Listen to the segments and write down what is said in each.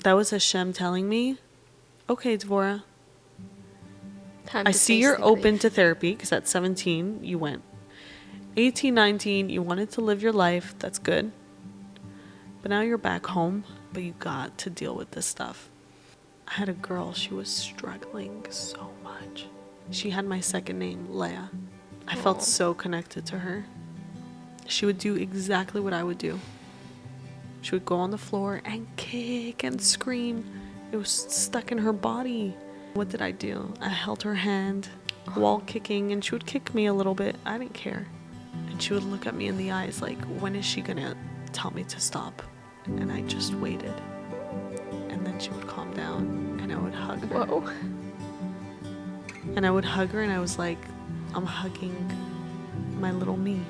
That was Hashem telling me, okay, Devorah, I see face you're the open grief. to therapy because at 17, you went. 18, 19, you wanted to live your life. That's good. But now you're back home, but you got to deal with this stuff. I had a girl, she was struggling so much. She had my second name, Leah. I felt so connected to her. She would do exactly what I would do. She would go on the floor and kick and scream. It was stuck in her body. What did I do? I held her hand while kicking, and she would kick me a little bit. I didn't care. And she would look at me in the eyes like, when is she gonna tell me to stop? And I just waited. And then she would calm down, and I would hug her. Whoa. And I would hug her, and I was like, I'm hugging my little me.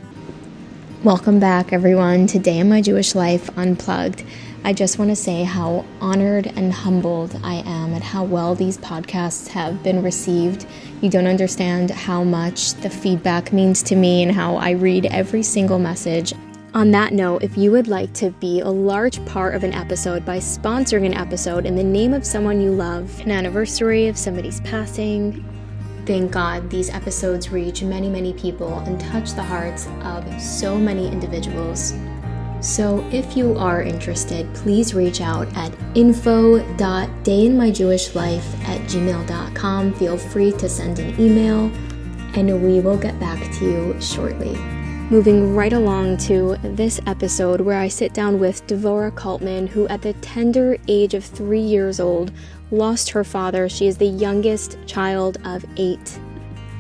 Welcome back, everyone, to Day in My Jewish Life Unplugged. I just want to say how honored and humbled I am at how well these podcasts have been received. You don't understand how much the feedback means to me and how I read every single message. On that note, if you would like to be a large part of an episode by sponsoring an episode in the name of someone you love, an anniversary of somebody's passing, thank God these episodes reach many, many people and touch the hearts of so many individuals. So if you are interested, please reach out at info.dayinmyjewishlife@gmail.com. Feel free to send an email and we will get back to you shortly. Moving right along to this episode where I sit down with Devorah Kaltman, who at the tender age of 3 years old lost her father. She is the youngest child of 8.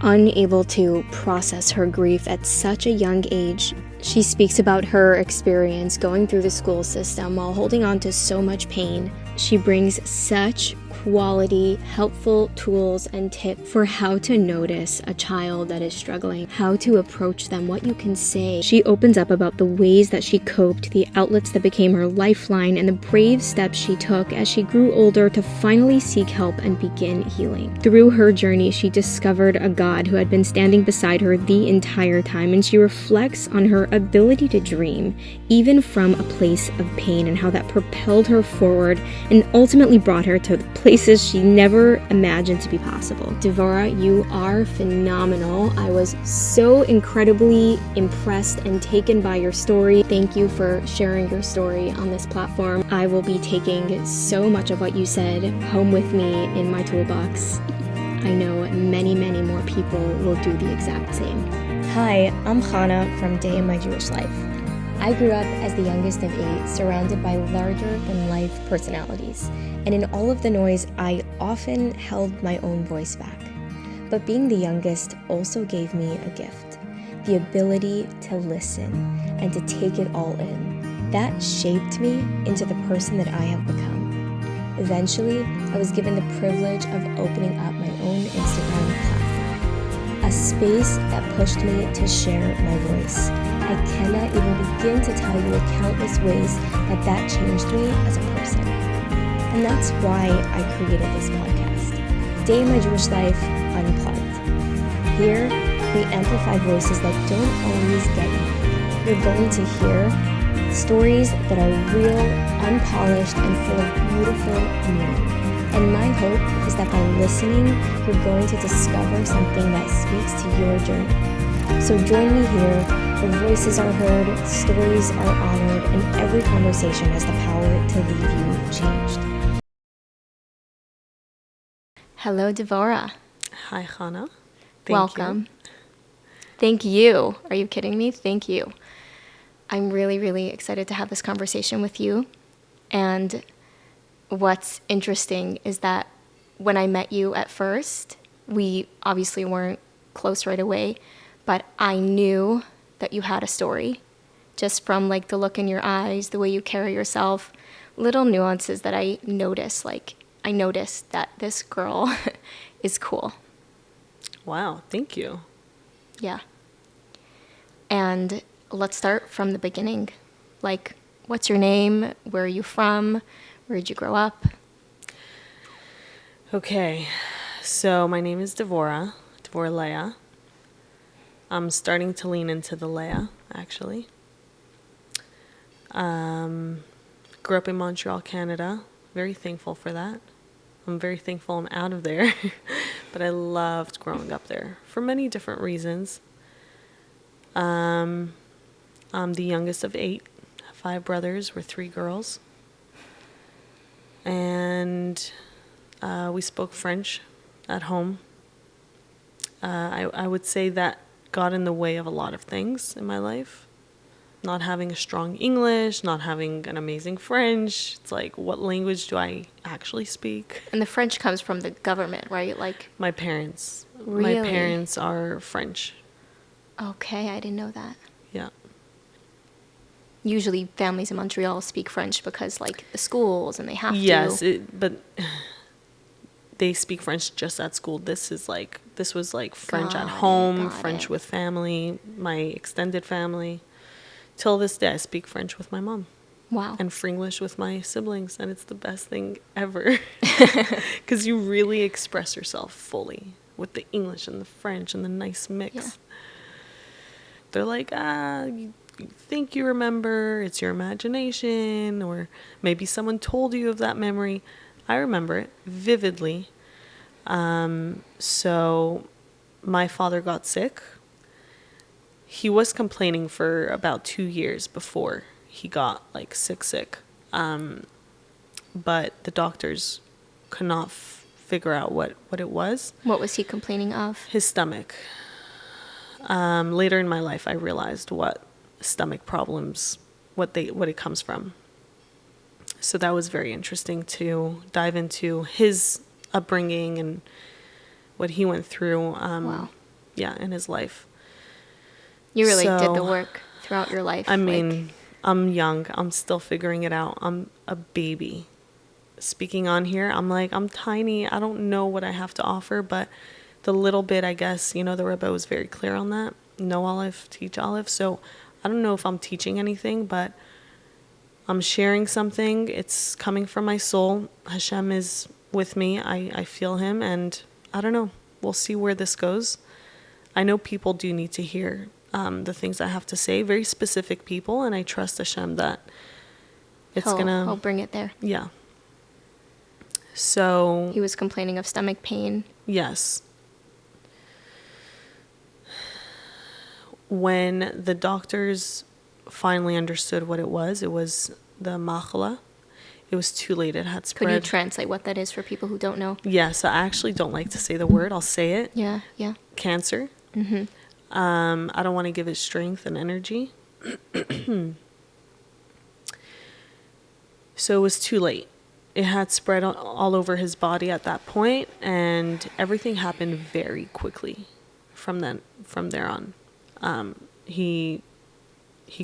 Unable to process her grief at such a young age, she speaks about her experience going through the school system while holding on to so much pain. She brings such quality, helpful tools and tips for how to notice a child that is struggling, how to approach them, what you can say. She opens up about the ways that she coped, the outlets that became her lifeline, and the brave steps she took as she grew older to finally seek help and begin healing. Through her journey, she discovered a God who had been standing beside her the entire time, and she reflects on her ability to dream, even from a place of pain, and how that propelled her forward and ultimately brought her to places she never imagined to be possible. Devorah, you are phenomenal. I was so incredibly impressed and taken by your story. Thank you for sharing your story on this platform. I will be taking so much of what you said home with me in my toolbox. I know many, many more people will do the exact same. Hi, I'm Hannah from Day in My Jewish Life. I grew up as the youngest of 8, surrounded by larger-than-life personalities, and in all of the noise, I often held my own voice back. But being the youngest also gave me a gift, the ability to listen and to take it all in. That shaped me into the person that I have become. Eventually, I was given the privilege of opening up my own Instagram platform, a space that pushed me to share my voice. I cannot even begin to tell you the countless ways that changed me as a person. And that's why I created this podcast, Day in My Jewish Life Unplugged. Here, we amplify voices that don't always get you. You're going to hear stories that are real, unpolished, and full of beautiful meaning. And my hope is that by listening, you're going to discover something that speaks to your journey. So join me here. The voices are heard, stories are honored, and every conversation has the power to leave you changed. Hello, Devorah. Hi, Hannah. Welcome. Thank you. Are you kidding me? Thank you. I'm really, really excited to have this conversation with you. And what's interesting is that when I met you at first, we obviously weren't close right away, but I knew that you had a story just from like the look in your eyes, the way you carry yourself, little nuances that I noticed. Like I noticed that this girl is cool. Wow, thank you. Yeah. And let's start from the beginning. Like, what's your name? Where are you from? Where did you grow up? Okay, so my name is Devorah Leah. I'm starting to lean into the Leah, actually. Grew up in Montreal, Canada. very thankful for that. I'm very thankful I'm out of there. But I loved growing up there for many different reasons. I'm the youngest of 8. 5 brothers. We're 3 girls. And we spoke French at home. I would say that got in the way of a lot of things in my life. Not having a strong English, not having an amazing French. It's like, what language do I actually speak? And the French comes from the government, right? Like, My parents. Really? My parents are French. okay, I didn't know that. Yeah. Usually families in Montreal speak French because, like, the schools and they have Yes, to. but they speak French just at school. This was like French at home, got French it. with family, my extended family. Till this day, I speak French with my mom. Wow. And Frenglish with my siblings, and it's the best thing ever. Because you really express yourself fully with the English and the French and the nice mix. Yeah. They're like, you think you remember, it's your imagination, or maybe someone told you of that memory. I remember it vividly. So my father got sick. He was complaining for about 2 years before he got like sick. But the doctors could not figure out what it was. What was he complaining of? His stomach. Later in my life, I realized what stomach problems, what it comes from. So that was very interesting to dive into his upbringing and what he went through. Wow. Yeah, in his life. You really did So, the work throughout your life. I mean, I'm young. I'm still figuring it out. I'm a baby. Speaking on here, I'm tiny. I don't know what I have to offer, but the little bit, I guess, the Rebbe was very clear on that. Know olive, teach olive. So I don't know if I'm teaching anything, but I'm sharing something. It's coming from my soul. Hashem is with me. I feel him, and I don't know. We'll see where this goes. I know people do need to hear the things I have to say, very specific people, and I trust Hashem that He'll bring it there. Yeah. So He was complaining of stomach pain. yes. When the doctors finally understood what it was the machala. It was too late. It had spread. Could you translate what that is for people who don't know? Yes, I actually don't like to say the word. I'll say it. Yeah. Cancer. Mm-hmm. I don't want to give it strength and energy. So it was too late. It had spread all over his body at that point, and everything happened very quickly from there on. He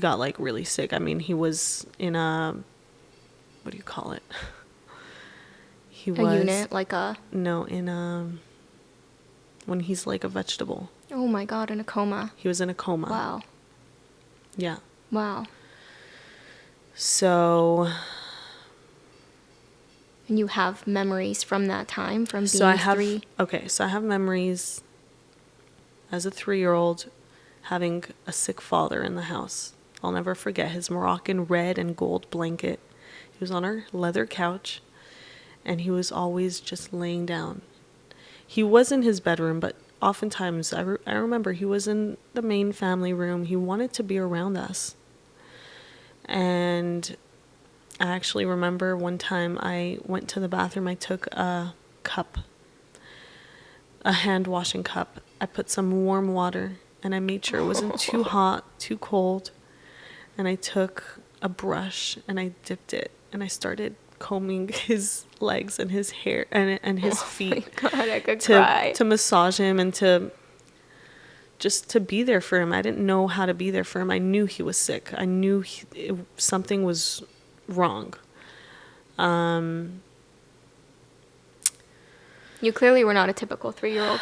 got like really sick. I mean, he was in a, what do you call it? He was A unit, like a... No, in a, when he's like a vegetable. Oh my God, in a coma. He was in a coma. Wow. Yeah. Wow. So... And you have memories from that time, from being So I have 3? Okay, so I have memories as a 3-year-old having a sick father in the house. I'll never forget his Moroccan red and gold blanket. He was on our leather couch, and he was always just laying down. He was in his bedroom, but oftentimes I remember he was in the main family room. He wanted to be around us. And I actually remember one time I went to the bathroom. I took a cup, a hand washing cup. I put some warm water, and I made sure it wasn't too hot, too cold. And I took a brush and I dipped it, and I started combing his legs and his hair and his feet. Oh my God, I could cry. To massage him and to be there for him. I didn't know how to be there for him. I knew he was sick. I knew something was wrong. You clearly were not a typical 3-year-old.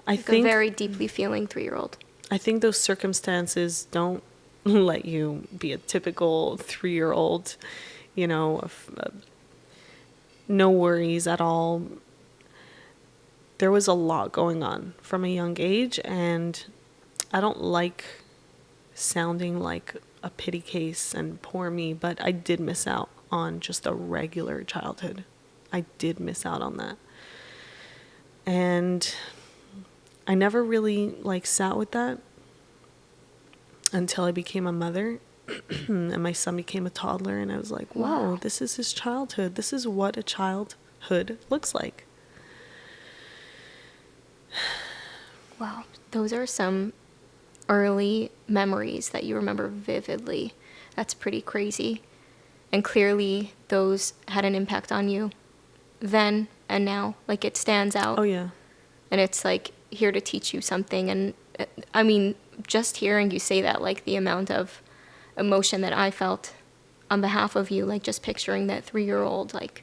I A very deeply feeling 3-year-old. I think those circumstances don't let you be a typical 3-year-old, no worries at all. There was a lot going on from a young age, and I don't like sounding like a pity case and poor me, but I did miss out on just a regular childhood. I did miss out on that. And I never really like sat with that until I became a mother and my son became a toddler, and I was like, whoa, Wow. this is his childhood. This is what a childhood looks like. Wow. Those are some early memories that you remember vividly. That's pretty crazy. And clearly those had an impact on you then and now. Like, it stands out. Oh, yeah. And it's like here to teach you something. And I mean, just hearing you say that, like the amount of emotion that I felt on behalf of you, like just picturing that 3-year-old, like,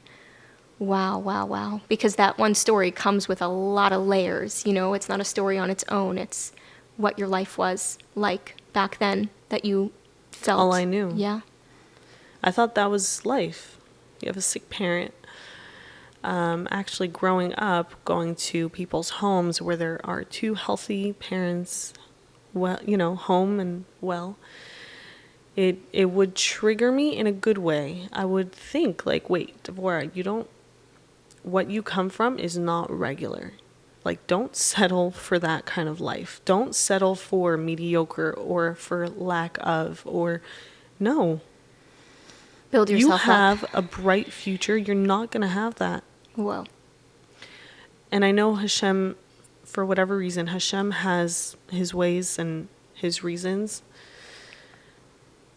wow, wow, wow. Because that one story comes with a lot of layers, you know, it's not a story on its own. It's what your life was like back then that you felt. All I knew. Yeah. I thought that was life. You have a sick parent. Actually growing up, going to people's homes where there are 2 healthy parents, well, you know, home and well, it would trigger me in a good way. I would think like, wait, Devorah, what you come from is not regular. Like, don't settle for that kind of life. Don't settle for mediocre or for lack of, or no. Build You yourself have up. a bright future. You're not going to have that. Whoa. And I know Hashem, for whatever reason, Hashem has his ways and his reasons.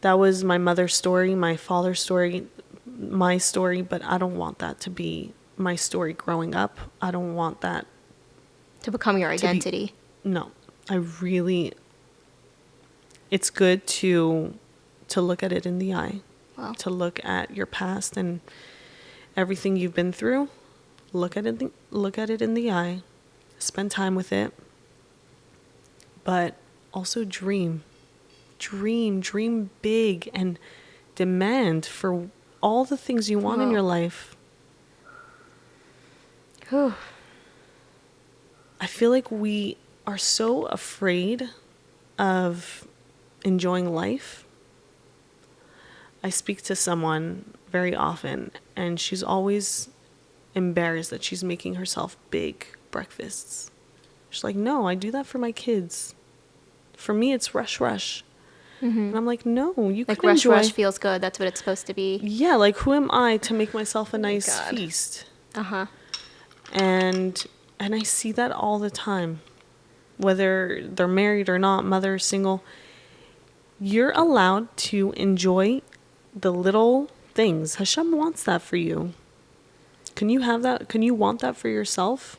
That was my mother's story, my father's story, my story, but I don't want that to be my story growing up. I don't want that To become your identity. no. It's good to look at it in the eye. Wow. To look at your past and everything you've been through. Look at it in the eye. Spend time with it. But also dream big, and demand for all the things you want in your life. Whew. I feel like we are so afraid of enjoying life. I speak to someone very often, and she's always embarrassed that she's making herself big breakfasts. She's like, no, I do that for my kids. For me, it's rush. Mm-hmm. And I'm like, no, you Like could enjoy. rush feels good. That's what it's supposed to be. Yeah, like who am I to make myself a nice feast? Uh-huh. And I see that all the time. Whether they're married or not, mother, single, you're allowed to enjoy the little things. Hashem wants that for you. Can you have that? Can you want that for yourself?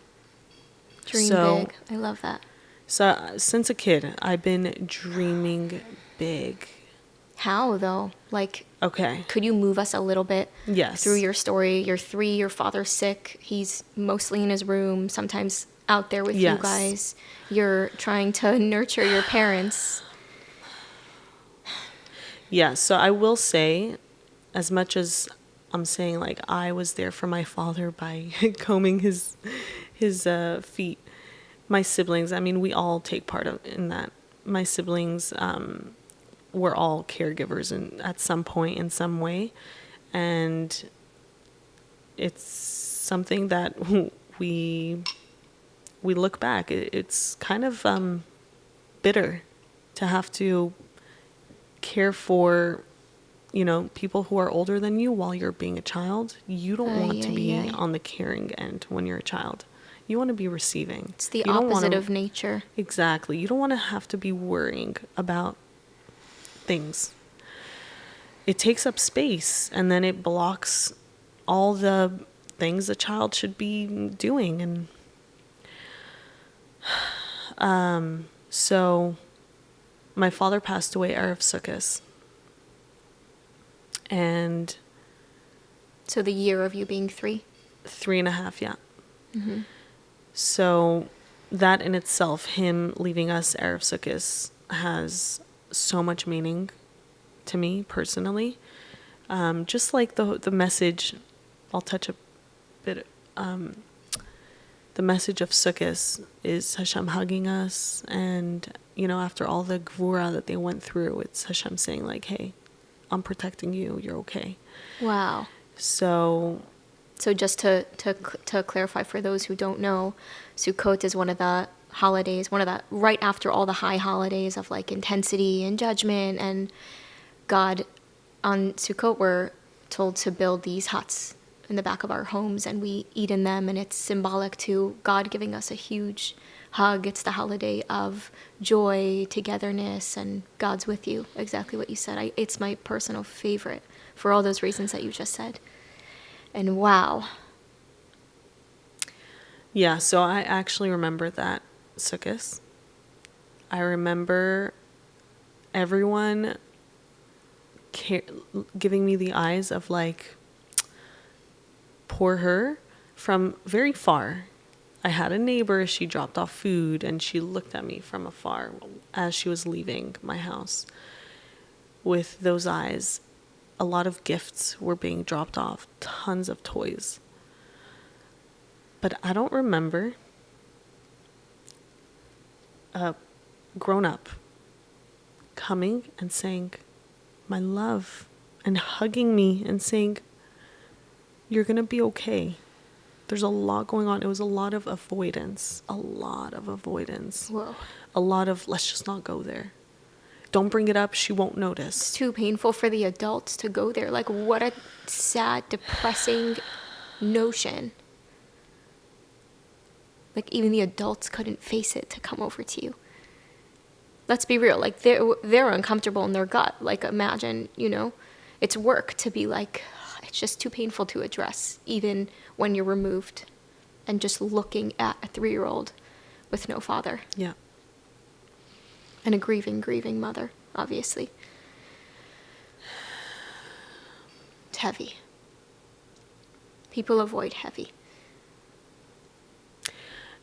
Dream big. I love that. So since a kid, I've been dreaming big. How, though? Like, okay, could you move us a little bit yes, through your story? You're 3, your father's sick. He's mostly in his room, sometimes out there with you guys. You're trying to nurture your parents. Yeah, so I will say, as much as I'm saying, like, I was there for my father by combing his feet, my siblings, I mean, we all take part in that. My siblings, we're all caregivers at some point in some way, and it's something that we look back. It's kind of bitter to have to care for, people who are older than you while you're being a child. You don't want to be on the caring end when you're a child. You want to be receiving. It's the opposite of nature. Exactly. You don't want to have to be worrying about things. It takes up space, and then it blocks all the things a child should be doing. And so my father passed away Erev Sukkot. And so the year of you being 3? 3.5, yeah. Mm-hmm. So that in itself, him leaving us Erev Sukkot, has so much meaning to me personally. Just like the message, I'll touch a bit. The message of Sukkot is Hashem hugging us, and after all the Devorah that they went through, it's Hashem saying like, "Hey, I'm protecting you. You're okay. Wow. So just to clarify for those who don't know, Sukkot is one of the holidays, right after all the high holidays of like intensity and judgment. And God, on Sukkot, we're told to build these huts in the back of our homes, and we eat in them, and it's symbolic to God giving us a huge hug. It's the holiday of joy, togetherness, and God's with you. Exactly what you said. It's my personal favorite for all those reasons that you just said. And wow. Yeah, so I actually remember that Sukkot. I remember everyone giving me the eyes of like, poor her, from very far. I had a neighbor, she dropped off food and she looked at me from afar as she was leaving my house with those eyes. A lot of gifts were being dropped off, tons of toys. But I don't remember a grown-up coming and saying, my love, and hugging me and saying, you're going to be okay. There's a lot going on. It was a lot of avoidance. Whoa. A lot of, let's just not go there. Don't bring it up. She won't notice. It's too painful for the adults to go there. Like, what a sad, depressing notion. Like, even the adults couldn't face it to come over to you. Let's be real. Like, they're uncomfortable in their gut. Like, imagine, it's work to be like, it's just too painful to address, even when you're removed and just looking at a 3-year-old with no father. Yeah. And a grieving mother, obviously. It's heavy. People avoid heavy.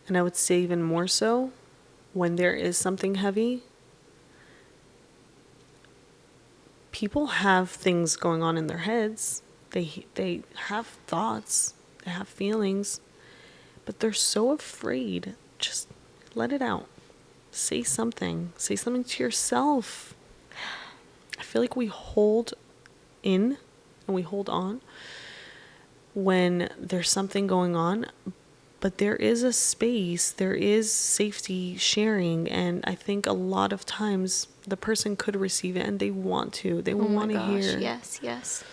And I would say even more so when there is something heavy, people have things going on in their heads. They have thoughts, they have feelings, but they're so afraid. Just let it out. Say something to yourself. I feel like we hold in and we hold on when there's something going on, but there is a space, there is safety sharing, and I think a lot of times the person could receive it and they want to. They want to hear. Yes.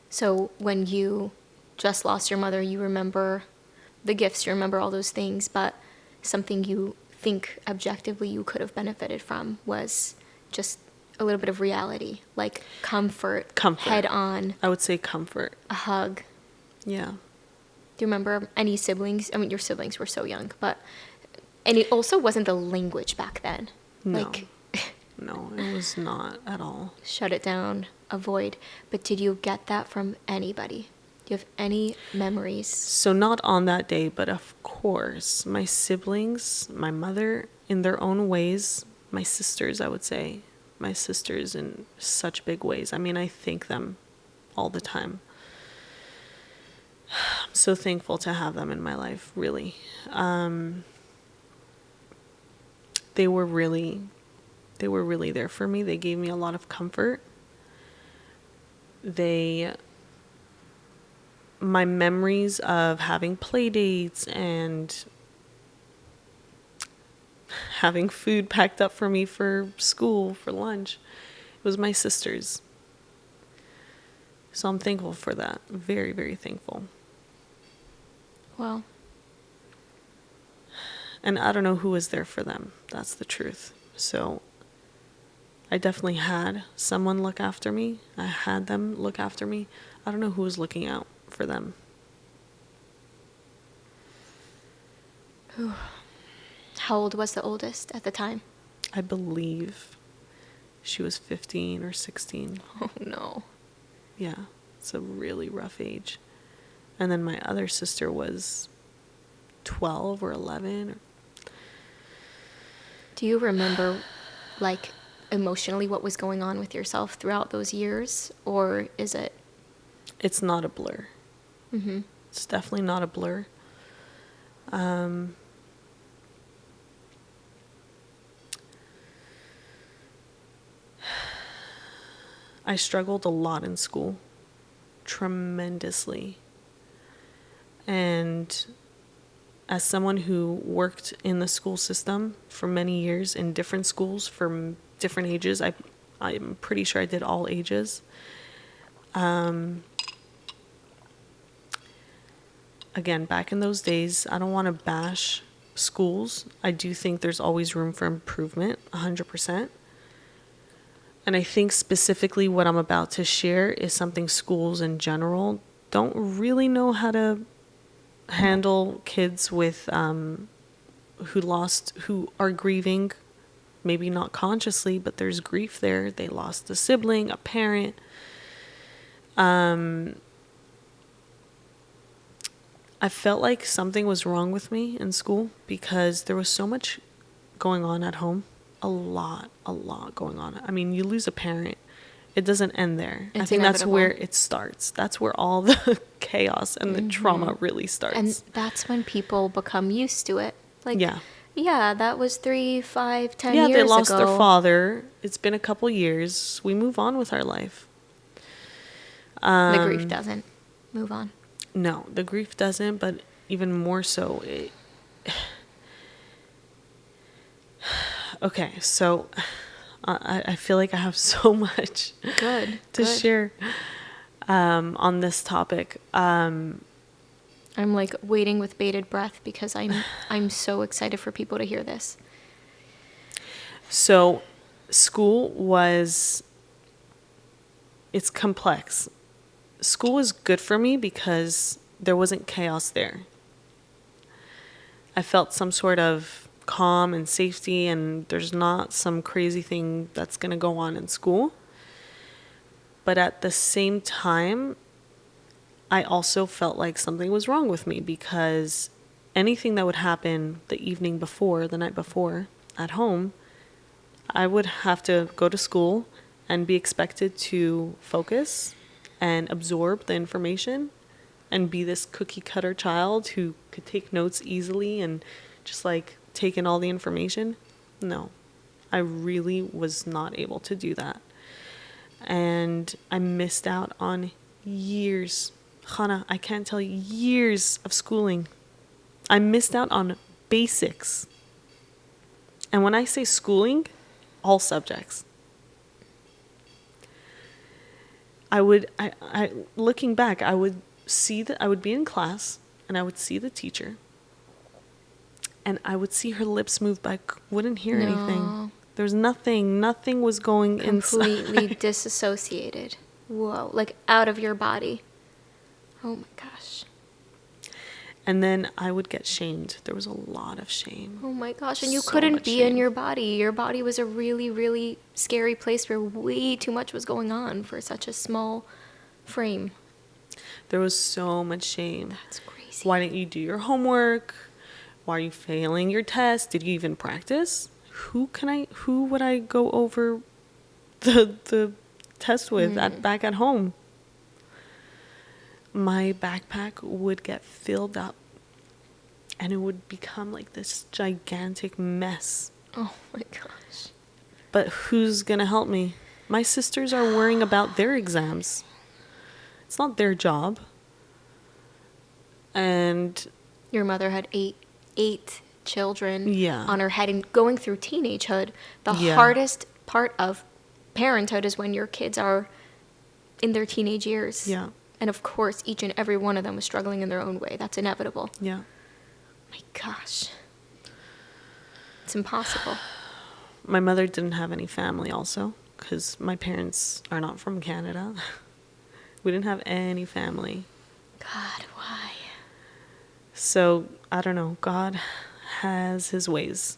So when you just lost your mother, you remember the gifts, you remember all those things, but something you think objectively you could have benefited from was just a little bit of reality, like comfort. Head on. I would say comfort. A hug. Yeah. Do you remember any siblings? I mean, your siblings were so young, and it also wasn't the language back then. No. No, it was not at all. Shut it down, avoid. But did you get that from anybody? Do you have any memories? So not on that day, but of course, my siblings, my mother, in their own ways, my sisters, I would say, my sisters in such big ways. I mean, I thank them all the time. I'm so thankful to have them in my life, really. They were really there for me. They gave me a lot of comfort. My memories of having play dates and having food packed up for me for school, for lunch, it was my sisters. So I'm thankful for that. Very, very thankful. Well. And I don't know who was there for them. That's the truth. So I definitely had someone look after me. I had them look after me. I don't know who was looking out for them. How old was the oldest at the time? I believe she was 15 or 16. Oh, no. Yeah, it's a really rough age. And then my other sister was 12 or 11. Do you remember, like, emotionally what was going on with yourself throughout those years? Or is it? It's not a blur. Mm-hmm. It's definitely not a blur. I struggled a lot in school, tremendously. And as someone who worked in the school system for many years in different schools for different ages, I'm pretty sure I did all ages. Again, back in those days, I don't want to bash schools. I do think there's always room for improvement, 100%. And I think specifically what I'm about to share is something schools in general don't really know how to handle kids with who are grieving, maybe not consciously, but there's grief there. They lost a sibling, a parent. I felt like something was wrong with me in school because there was so much going on at home. A lot going on. I mean, you lose a parent. It doesn't end there. I think that's where it starts. That's where all the chaos and the trauma really starts. And that's when people become used to it. Like, yeah, that was 3, 5, 10 years ago. Yeah, they lost their father. It's been a couple years. We move on with our life. The grief doesn't move on. No, the grief doesn't, but even more so. Okay, so I feel like I have so much to share on this topic. I'm like waiting with bated breath because I'm so excited for people to hear this. So school it's complex. School was good for me because there wasn't chaos there. I felt some sort of calm and safety, and there's not some crazy thing that's going to go on in school. But at the same time, I also felt like something was wrong with me because anything that would happen the evening before, the night before, at home, I would have to go to school and be expected to focus and absorb the information and be this cookie cutter child who could take notes easily and just like take in all the information. No, I really was not able to do that. And I missed out on years. Hannah, I can't tell you, years of schooling. I missed out on basics. And when I say schooling, all subjects. Looking back, I would be in class and I would see the teacher and I would see her lips move, but I wouldn't hear anything. There's nothing was going completely disassociated. Whoa, like out of your body. Oh my gosh. And then I would get shamed. There was a lot of shame. Oh my gosh. And you couldn't be in your body. Your body was a really, really scary place where way too much was going on for such a small frame. There was so much shame. That's crazy. Why didn't you do your homework? Why are you failing your test? Did you even practice? Who would I go over the test with back at home? My backpack would get filled up and it would become like this gigantic mess. Oh my gosh. But who's going to help me? My sisters are worrying about their exams. It's not their job. And your mother had eight children Yeah. on her head and going through teenagehood. The hardest part of parenthood is when your kids are in their teenage years. Yeah. And of course, each and every one of them was struggling in their own way. That's inevitable. Yeah. My gosh. It's impossible. My mother didn't have any family also because my parents are not from Canada. We didn't have any family. God, why? So, I don't know. God has his ways.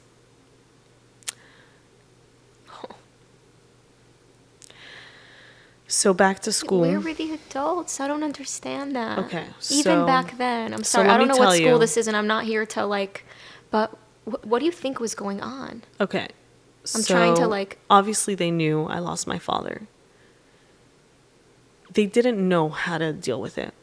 So back to school. Where were the adults? I don't understand that. Okay. Even back then. I'm sorry. I don't know what school this is, and I'm not here to like, but what do you think was going on? Okay. I'm trying to like. Obviously, they knew I lost my father. They didn't know how to deal with it.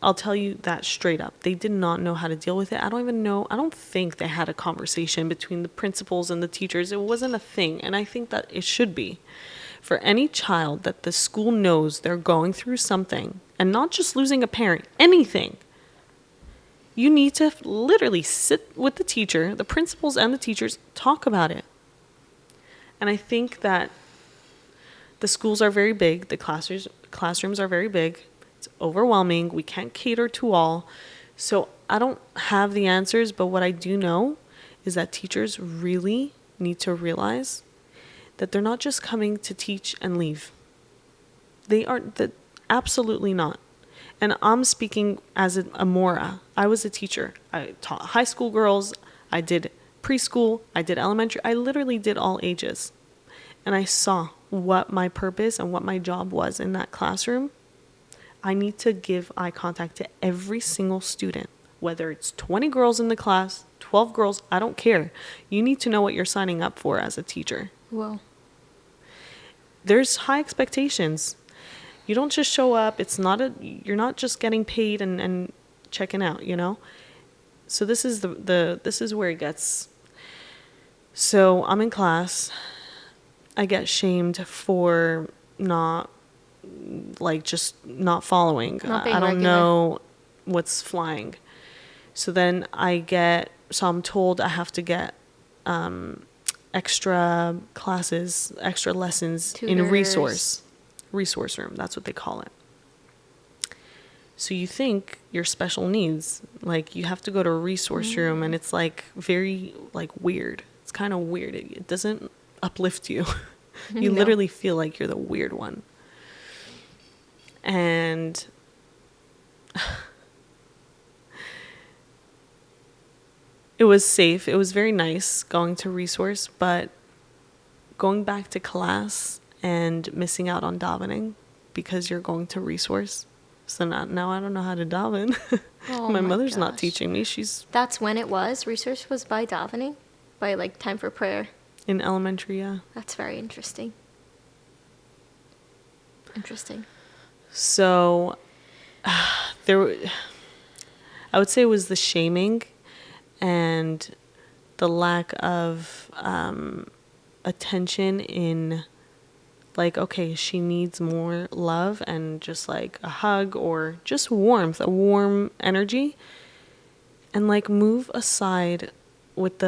I'll tell you that straight up. They did not know how to deal with it. I don't think they had a conversation between the principals and the teachers. It wasn't a thing, and I think that it should be. For any child that the school knows they're going through something, and not just losing a parent, anything, you need to literally sit with the teacher, the principals and the teachers, talk about it. And I think that the schools are very big. The classrooms are very big. It's overwhelming. We can't cater to all. So I don't have the answers, but what I do know is that teachers really need to realize that they're not just coming to teach and leave. They are absolutely not. And I'm speaking as a Mora. I was a teacher. I taught high school girls. I did preschool. I did elementary. I literally did all ages. And I saw what my purpose and what my job was in that classroom. I need to give eye contact to every single student, whether it's 20 girls in the class, 12 girls, I don't care. You need to know what you're signing up for as a teacher. Well, there's high expectations. You don't just show up. You're not just getting paid and checking out, you know? So this is this is where it gets. So I'm in class. I get shamed for not following. Not being I don't regular. know what's flying. So then I'm told I have to get extra classes, extra lessons in a resource room. That's what they call it. So you think you're special needs, like you have to go to a resource room, and it's like very like weird. It's kind of weird. It doesn't uplift you. You literally feel like you're the weird one. And it was safe. It was very nice going to resource, but going back to class and missing out on davening because you're going to resource. So now I don't know how to daven. Oh my mother's not gosh. teaching me. That's when it was? Research was by davening? By like time for prayer? In elementary, yeah. That's very interesting. Interesting. So I would say it was the shaming and the lack of attention in like, okay, she needs more love and just like a hug or just warmth, a warm energy, and like move aside with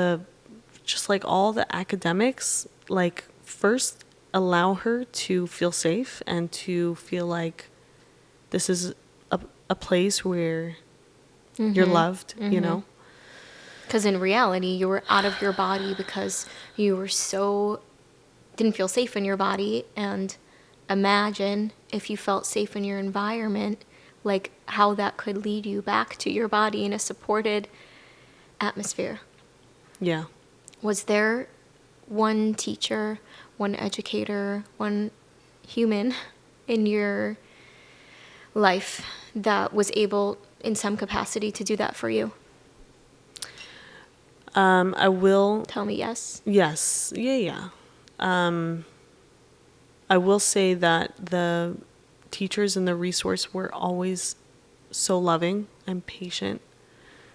just like all the academics. Like first allow her to feel safe and to feel like this is a place where you're loved, you know? Because in reality, you were out of your body because you were didn't feel safe in your body. And imagine if you felt safe in your environment, like how that could lead you back to your body in a supported atmosphere. Yeah. Was there one teacher, one educator, one human in your life that was able in some capacity to do that for you? I will Tell me yes. Yes. Yeah. I will say that the teachers in the resource were always so loving and patient.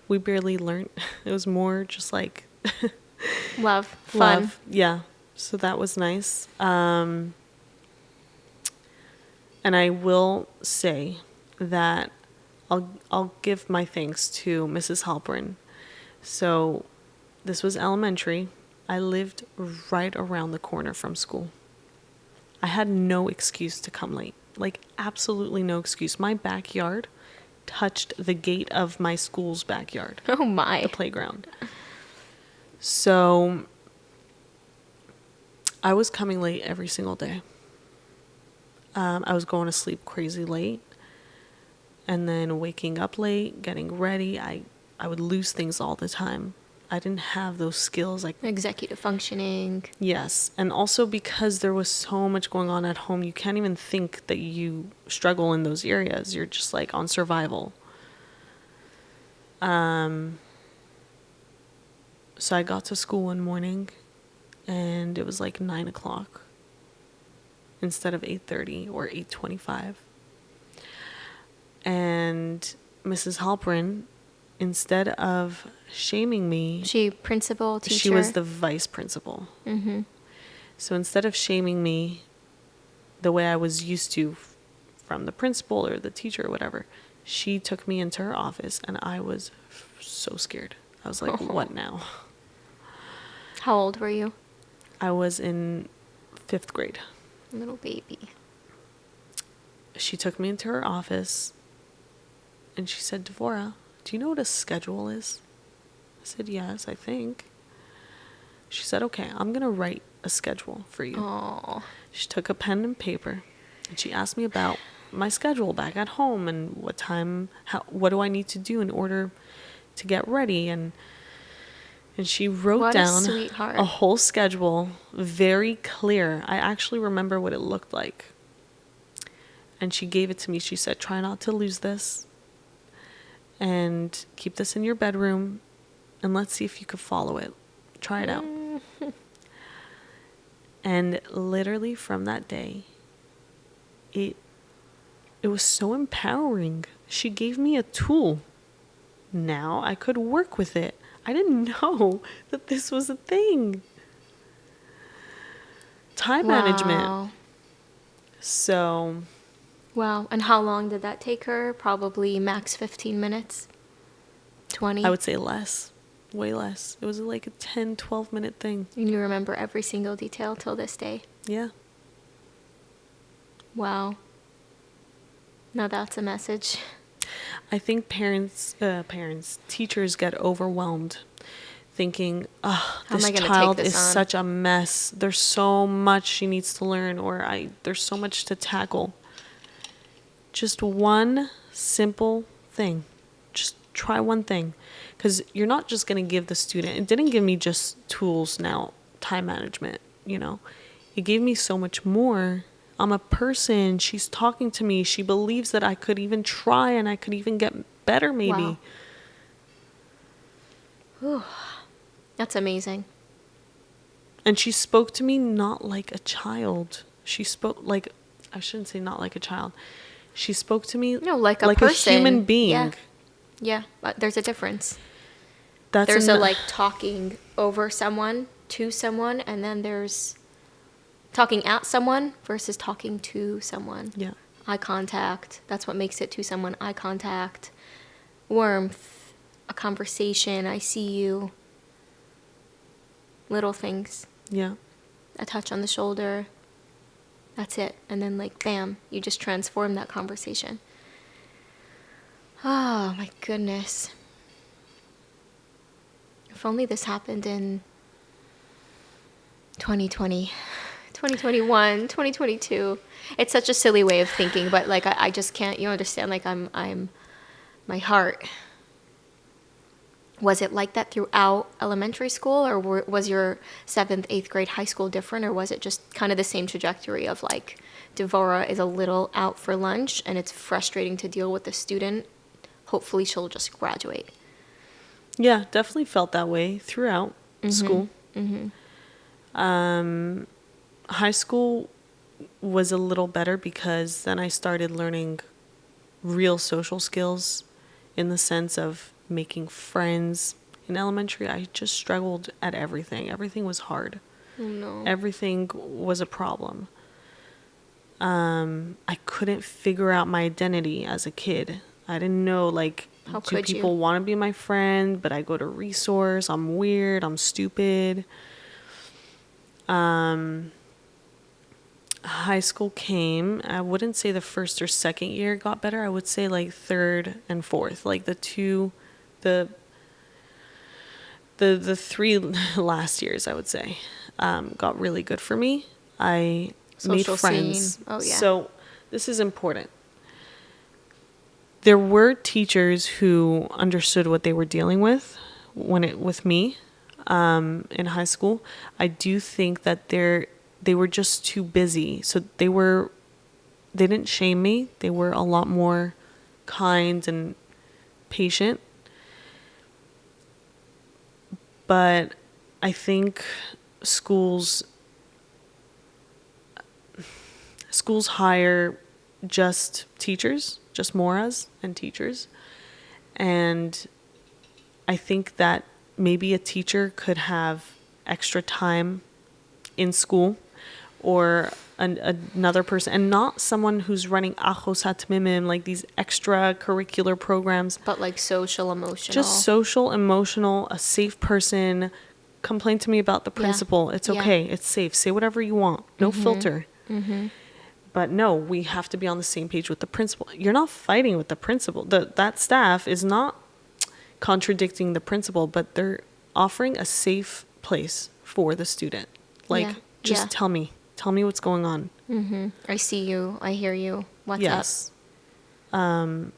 We barely learned. It was more just like Love, fun. love. Yeah. So that was nice. And I will say that I'll give my thanks to Mrs. Halpern. So this was elementary. I lived right around the corner from school. I had no excuse to come late. Like absolutely no excuse. My backyard touched the gate of my school's backyard. Oh my. The playground. So I was coming late every single day. I was going to sleep crazy late and then waking up late, getting ready. I would lose things all the time. I didn't have those skills. Like Executive functioning. yes. And also because there was so much going on at home, you can't even think that you struggle in those areas. You're just like on survival. So I got to school one morning and it was like 9 o'clock instead of 8:30 or 8:25. And Mrs. Halpern, instead of shaming me, She principal, teacher? she was the vice principal. Mm-hmm. So instead of shaming me, the way I was used to from the principal or the teacher or whatever. She took me into her office and I was so scared. I was like, what now? How old were you? I was in 5th grade. Little baby. She took me into her office and she said, Devorah, do you know what a schedule is? I said, yes, I think. She said, okay, I'm going to write a schedule for you. Oh. She took a pen and paper and she asked me about my schedule back at home and what time, what do I need to do in order to get ready. And she wrote down a whole schedule, very clear. I actually remember what it looked like. And she gave it to me. She said, try not to lose this and keep this in your bedroom and let's see if you could follow it. Try it out. And literally from that day, it was so empowering. She gave me a tool. Now I could work with it. I didn't know that this was a thing. Time management. So. Wow. And how long did that take her? Probably max 15 minutes? 20? I would say less. Way less. It was like a 10, 12-minute thing. And you remember every single detail till this day? Yeah. Wow. Now that's a message. I think teachers get overwhelmed thinking, this child is such a mess. There's so much she needs to learn, or there's so much to tackle. Just one simple thing. Just try one thing. Because you're not just going to give the student, it didn't give me just tools now, time management, It gave me so much more. I'm a person. She's talking to me. She believes that I could even try and I could even get better maybe. Wow. Whew. That's amazing. And she spoke to me not like a child. She spoke like, I shouldn't say not like a child. She spoke to me like a person. Human being. Yeah, but there's a difference. There's talking over someone, to someone, and then there's talking at someone versus talking to someone. Yeah. Eye contact. That's what makes it to someone. Eye contact. Warmth. A conversation. I see you. Little things. Yeah. A touch on the shoulder. That's it. And then bam, you just transform that conversation. Oh, my goodness. If only this happened in 2020, 2021, 2022. It's such a silly way of thinking, but I just can't, you understand, I'm my heart. Was it like that throughout elementary school, or was your 7th, 8th grade high school different, or was it just kind of the same trajectory of Devorah is a little out for lunch and it's frustrating to deal with the student. Hopefully she'll just graduate. Yeah, definitely felt that way throughout school. Mm-hmm. High school was a little better because then I started learning real social skills in the sense of making friends. In elementary, I just struggled at everything. Everything was hard. Oh, no. Everything was a problem. I couldn't figure out my identity as a kid. I didn't know, how do people want to be my friend? But I go to resource. I'm weird. I'm stupid. High school came. I wouldn't say the first or second year got better. I would say 3rd and 4th. The 3 last years, I would say, got really good for me. I made friends. Scene. Oh, yeah. So this is important. There were teachers who understood what they were dealing with with me in high school. I do think that they were just too busy. So they didn't shame me. They were a lot more kind and patient. But I think schools hire just teachers, just moras and teachers. And I think that maybe a teacher could have extra time in school or another person, and not someone who's running achos hatmimim, like these extracurricular programs, But like social, emotional. just social, emotional, a safe person. Complain to me about the principal. It's okay. It's safe. Say whatever you want. No filter. But no, we have to be on the same page with the principal. You're not fighting with the principal. That staff is not contradicting the principal, but they're offering a safe place for the student. Like, just tell me what's going on. I see you. I hear you. What's Yes. And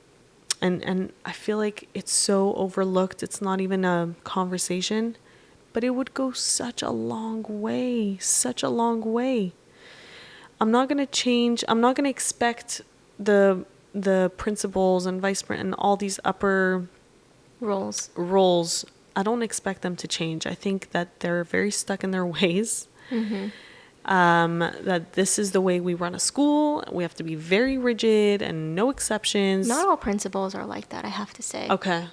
I feel like it's so overlooked. It's not even a conversation, but it would go such a long way. Such a long way. I'm not going to change. I'm not going to expect the principals and vice principals and all these upper roles. I don't expect them to change. I think that they're very stuck in their ways. That this is the way we run a school. We have to be very rigid and no exceptions. Not all principals are like that, I have to say. Okay.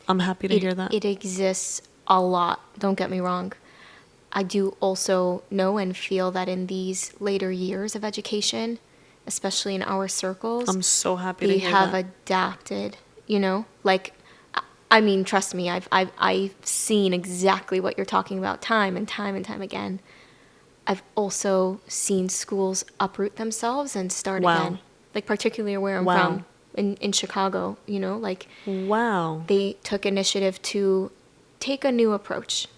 I'm happy to hear that. It exists a lot. Don't get me wrong. I do also know and feel that in these later years of education, especially in our circles, I'm so happy to hear they have that. adapted, you know? Like, I mean, trust me, I've seen exactly what you're talking about time and time and time again. I've also seen schools uproot themselves and start again. Like, particularly where I'm from, in Chicago, you know? Like, they took initiative to take a new approach.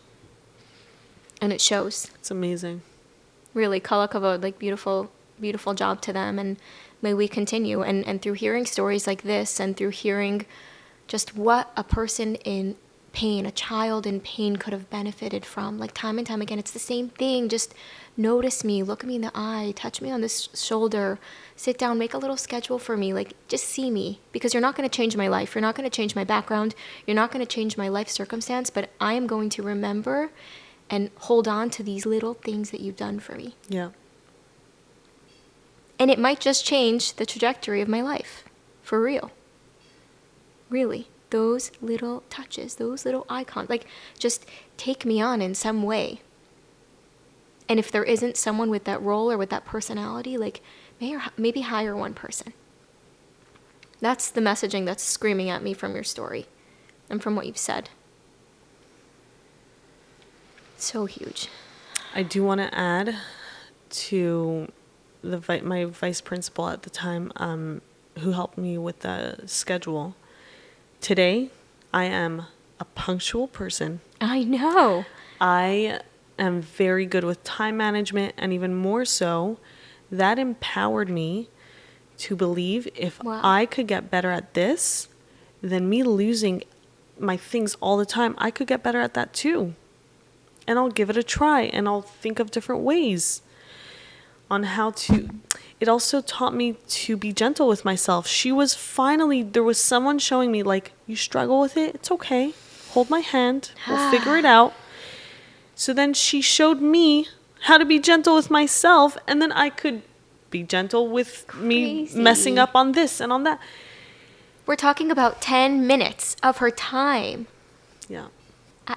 And it shows. It's amazing. Really, kol hakavod, like beautiful, beautiful job to them. And may we continue. And through hearing stories like this and through hearing just what a person in pain, a child in pain could have benefited from, like time and time again, it's the same thing. Just notice me, look at me in the eye, touch me on this shoulder, sit down, make a little schedule for me, like just see me, because you're not going to change my life. You're not going to change my background. You're not going to change my life circumstance, but I am going to remember and hold on to these little things that you've done for me. Yeah. And it might just change the trajectory of my life. For real. Really. Those little touches, those little icons, like just take me on in some way. And if there isn't someone with that role or with that personality, like maybe hire one person. That's the messaging that's screaming at me from your story and from what you've said. So huge. I do want to add to my vice principal at the time, who helped me with the schedule. Today, I am a punctual person. I know. I am very good with time management, and even more so, that empowered me to believe if I could get better at this, then me losing my things all the time, I could get better at that too. And I'll give it a try, and I'll think of different ways on how to. It also taught me to be gentle with myself. There was someone showing me, like, you struggle with it, it's okay. Hold my hand, we'll figure it out. So then she showed me how to be gentle with myself, and then I could be gentle with me messing up on this and on that. We're talking about 10 minutes of her time. Yeah.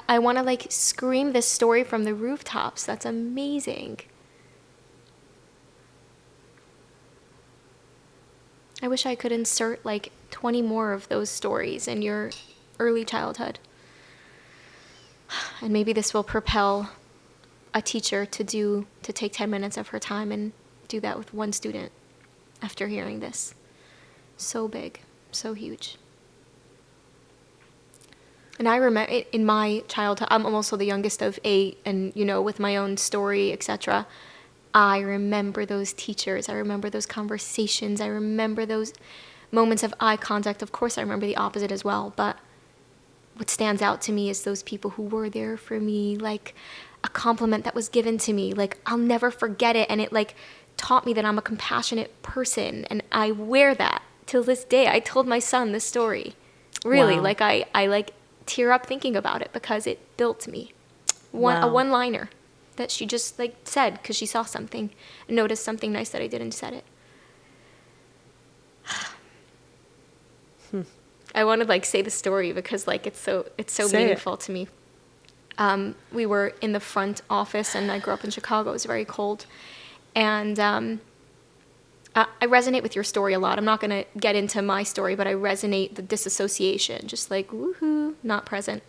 I want to like scream this story from the rooftops. That's amazing. I wish I could insert like 20 more of those stories in your early childhood. And maybe this will propel a teacher to take 10 minutes of her time and do that with one student after hearing this. So big, so huge. And I remember in my childhood, I'm also the youngest of 8, and, you know, with my own story, etc., I remember those teachers. I remember those conversations. I remember those moments of eye contact. Of course, I remember the opposite as well. But what stands out to me is those people who were there for me, like a compliment that was given to me. Like, I'll never forget it. And it, like, taught me that I'm a compassionate person. And I wear that till this day. I told my son this story. Really, like, I like, tear up thinking about it because it built me. A one-liner that she just like said because she saw something and noticed something nice that I did and said it. I want to like say the story because like it's so meaningful to me. We were in the front office, and I grew up in Chicago. It was very cold, And I resonate with your story a lot. I'm not going to get into my story, but I resonate the disassociation, just like, woohoo, not present.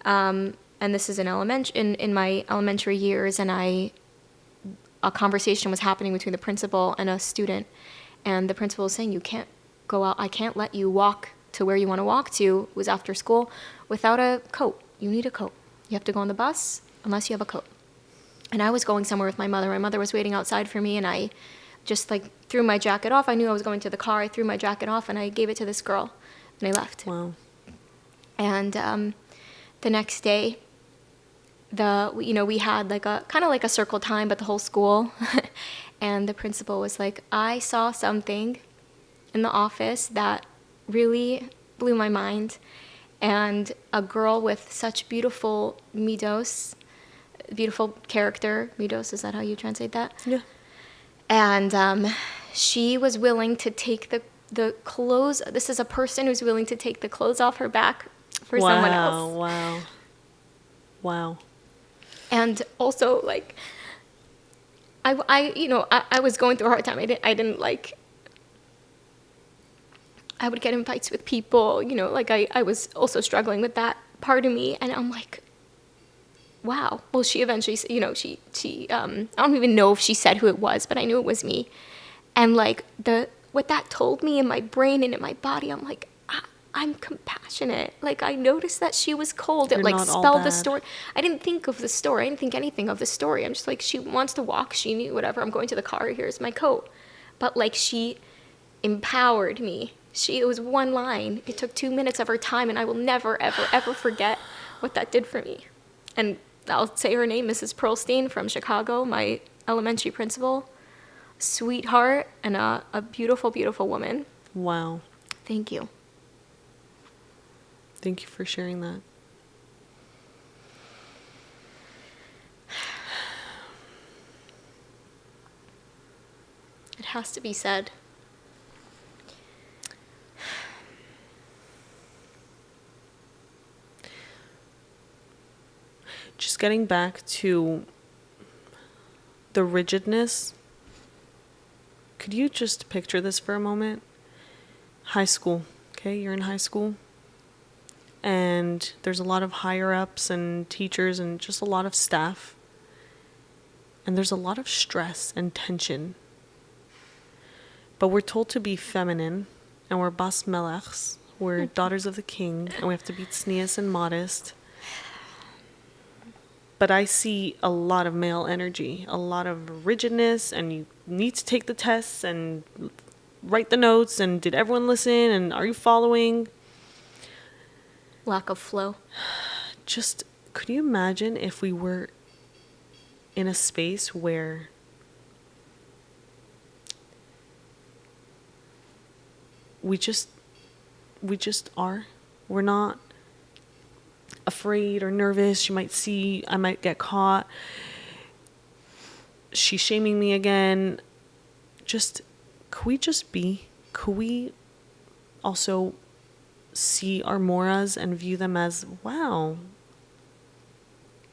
And this is in my elementary years, and a conversation was happening between the principal and a student, and the principal was saying, you can't go out, I can't let you walk to where you want to walk to, it was after school, without a coat. You need a coat. You have to go on the bus unless you have a coat. And I was going somewhere with my mother. My mother was waiting outside for me, and I just like threw my jacket off. I knew I was going to the car. I threw my jacket off, and I gave it to this girl, and I left. Wow. And the next day, we had like a kind of like a circle time, but the whole school. And the principal was like, I saw something in the office that really blew my mind. And a girl with such beautiful midos, beautiful character. Midos, is that how you translate that? Yeah. And she was willing to take the clothes. This is a person who's willing to take the clothes off her back for someone else. Wow. And also, like, I was going through a hard time. I would get in fights with people, like I was also struggling with that part of me. And I'm like, wow. Well, she eventually, she I don't even know if she said who it was, but I knew it was me. And like what that told me in my brain and in my body, I'm like, I'm compassionate. Like, I noticed that she was cold. It like spelled the story. I didn't think of the story. I didn't think anything of the story. I'm just like, she wants to walk. She knew, whatever. I'm going to the car. Here's my coat. But like, she empowered me. It was one line. It took 2 minutes of her time, and I will never, ever, ever forget what that did for me. And I'll say her name, Mrs. Pearlstein from Chicago, my elementary principal. Sweetheart and a beautiful, beautiful woman. Wow. Thank you. Thank you for sharing that. It has to be said. Just getting back to the rigidness, could you just picture this for a moment? High school, okay? You're in high school, and there's a lot of higher ups and teachers and just a lot of staff, and there's a lot of stress and tension. But we're told to be feminine, and we're bas melechs, we're daughters of the king, and we have to be tznius and modest. But I see a lot of male energy, a lot of rigidness, and you need to take the tests and write the notes, and did everyone listen, and are you following? Lack of flow. Just, could you imagine if we were in a space where we just are? We're not afraid or nervous. She might see, I might get caught. She's shaming me again. Just, could we just be? Could we also see our moras and view them as, wow,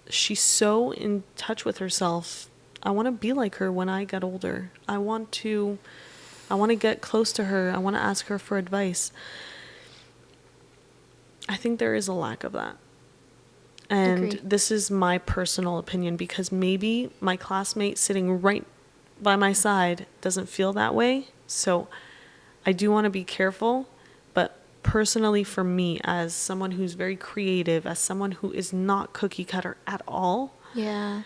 she's so in touch with herself. I want to be like her when I get older. I want to get close to her. I want to ask her for advice. I think there is a lack of that. And Agreed. This is my personal opinion, because maybe my classmate sitting right by my side doesn't feel that way. So I do want to be careful. But personally, for me, as someone who's very creative, as someone who is not cookie cutter at all, Yeah.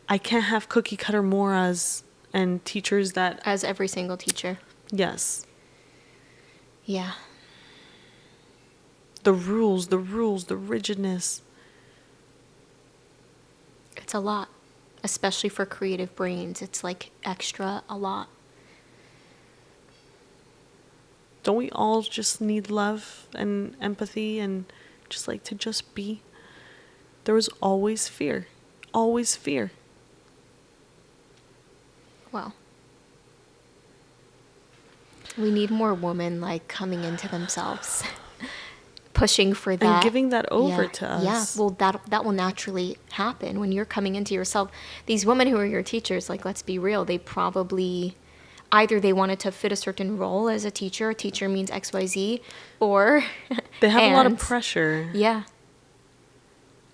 I can't have cookie cutter moras and teachers that... As every single teacher. Yes. Yeah. The rules, the rigidness. It's a lot, especially for creative brains. It's like extra a lot. Don't we all just need love and empathy and just like to just be? There was always fear. Always fear. Well, we need more women like coming into themselves. pushing for that. And giving that over to us. Yeah, well, that will naturally happen when you're coming into yourself. These women who are your teachers, like, let's be real, they probably, either they wanted to fit a certain role as a teacher means XYZ, or... They have a lot of pressure. Yeah.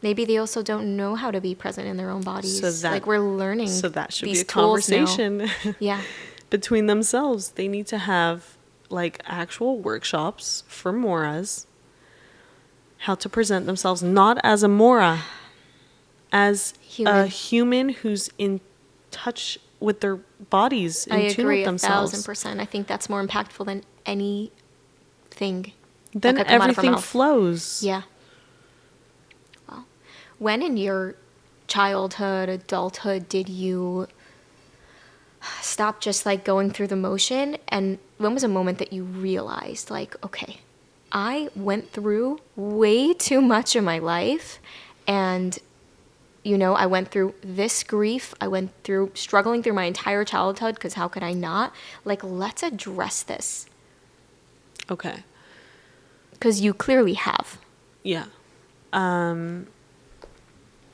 Maybe they also don't know how to be present in their own bodies. So like, we're learning. So that should these be a conversation. Yeah. Between themselves. They need to have, like, actual workshops for Moras. How to present themselves, not as a Mora, as a human who's in touch with their bodies, in tune with themselves. I agree 1,000%. I think that's more impactful than anything. Then everything flows. Yeah. Well, when in your childhood, adulthood, did you stop just like going through the motion? And when was a moment that you realized, like, okay, I went through way too much in my life, and, you know, I went through this grief. I went through struggling through my entire childhood, because how could I not? Like, let's address this. Okay. Because you clearly have. Yeah.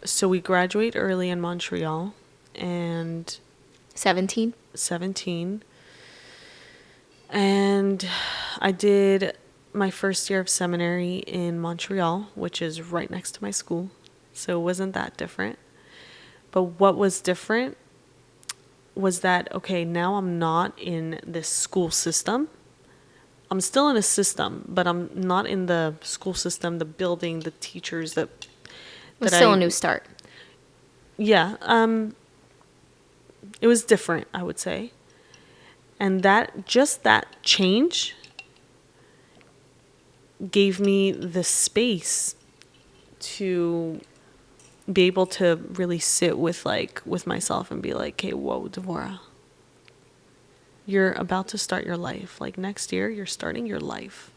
So we graduate early in Montreal, and 17. And I did my first year of seminary in Montreal, which is right next to my school. So it wasn't that different. But what was different was that, okay, now I'm not in this school system. I'm still in a system, but I'm not in the school system, the building, the teachers that It was still a new start. Yeah. It was different, I would say. And that change gave me the space to be able to really sit with myself and be like, hey, whoa, Devorah, you're about to start your life. Like, next year, you're starting your life.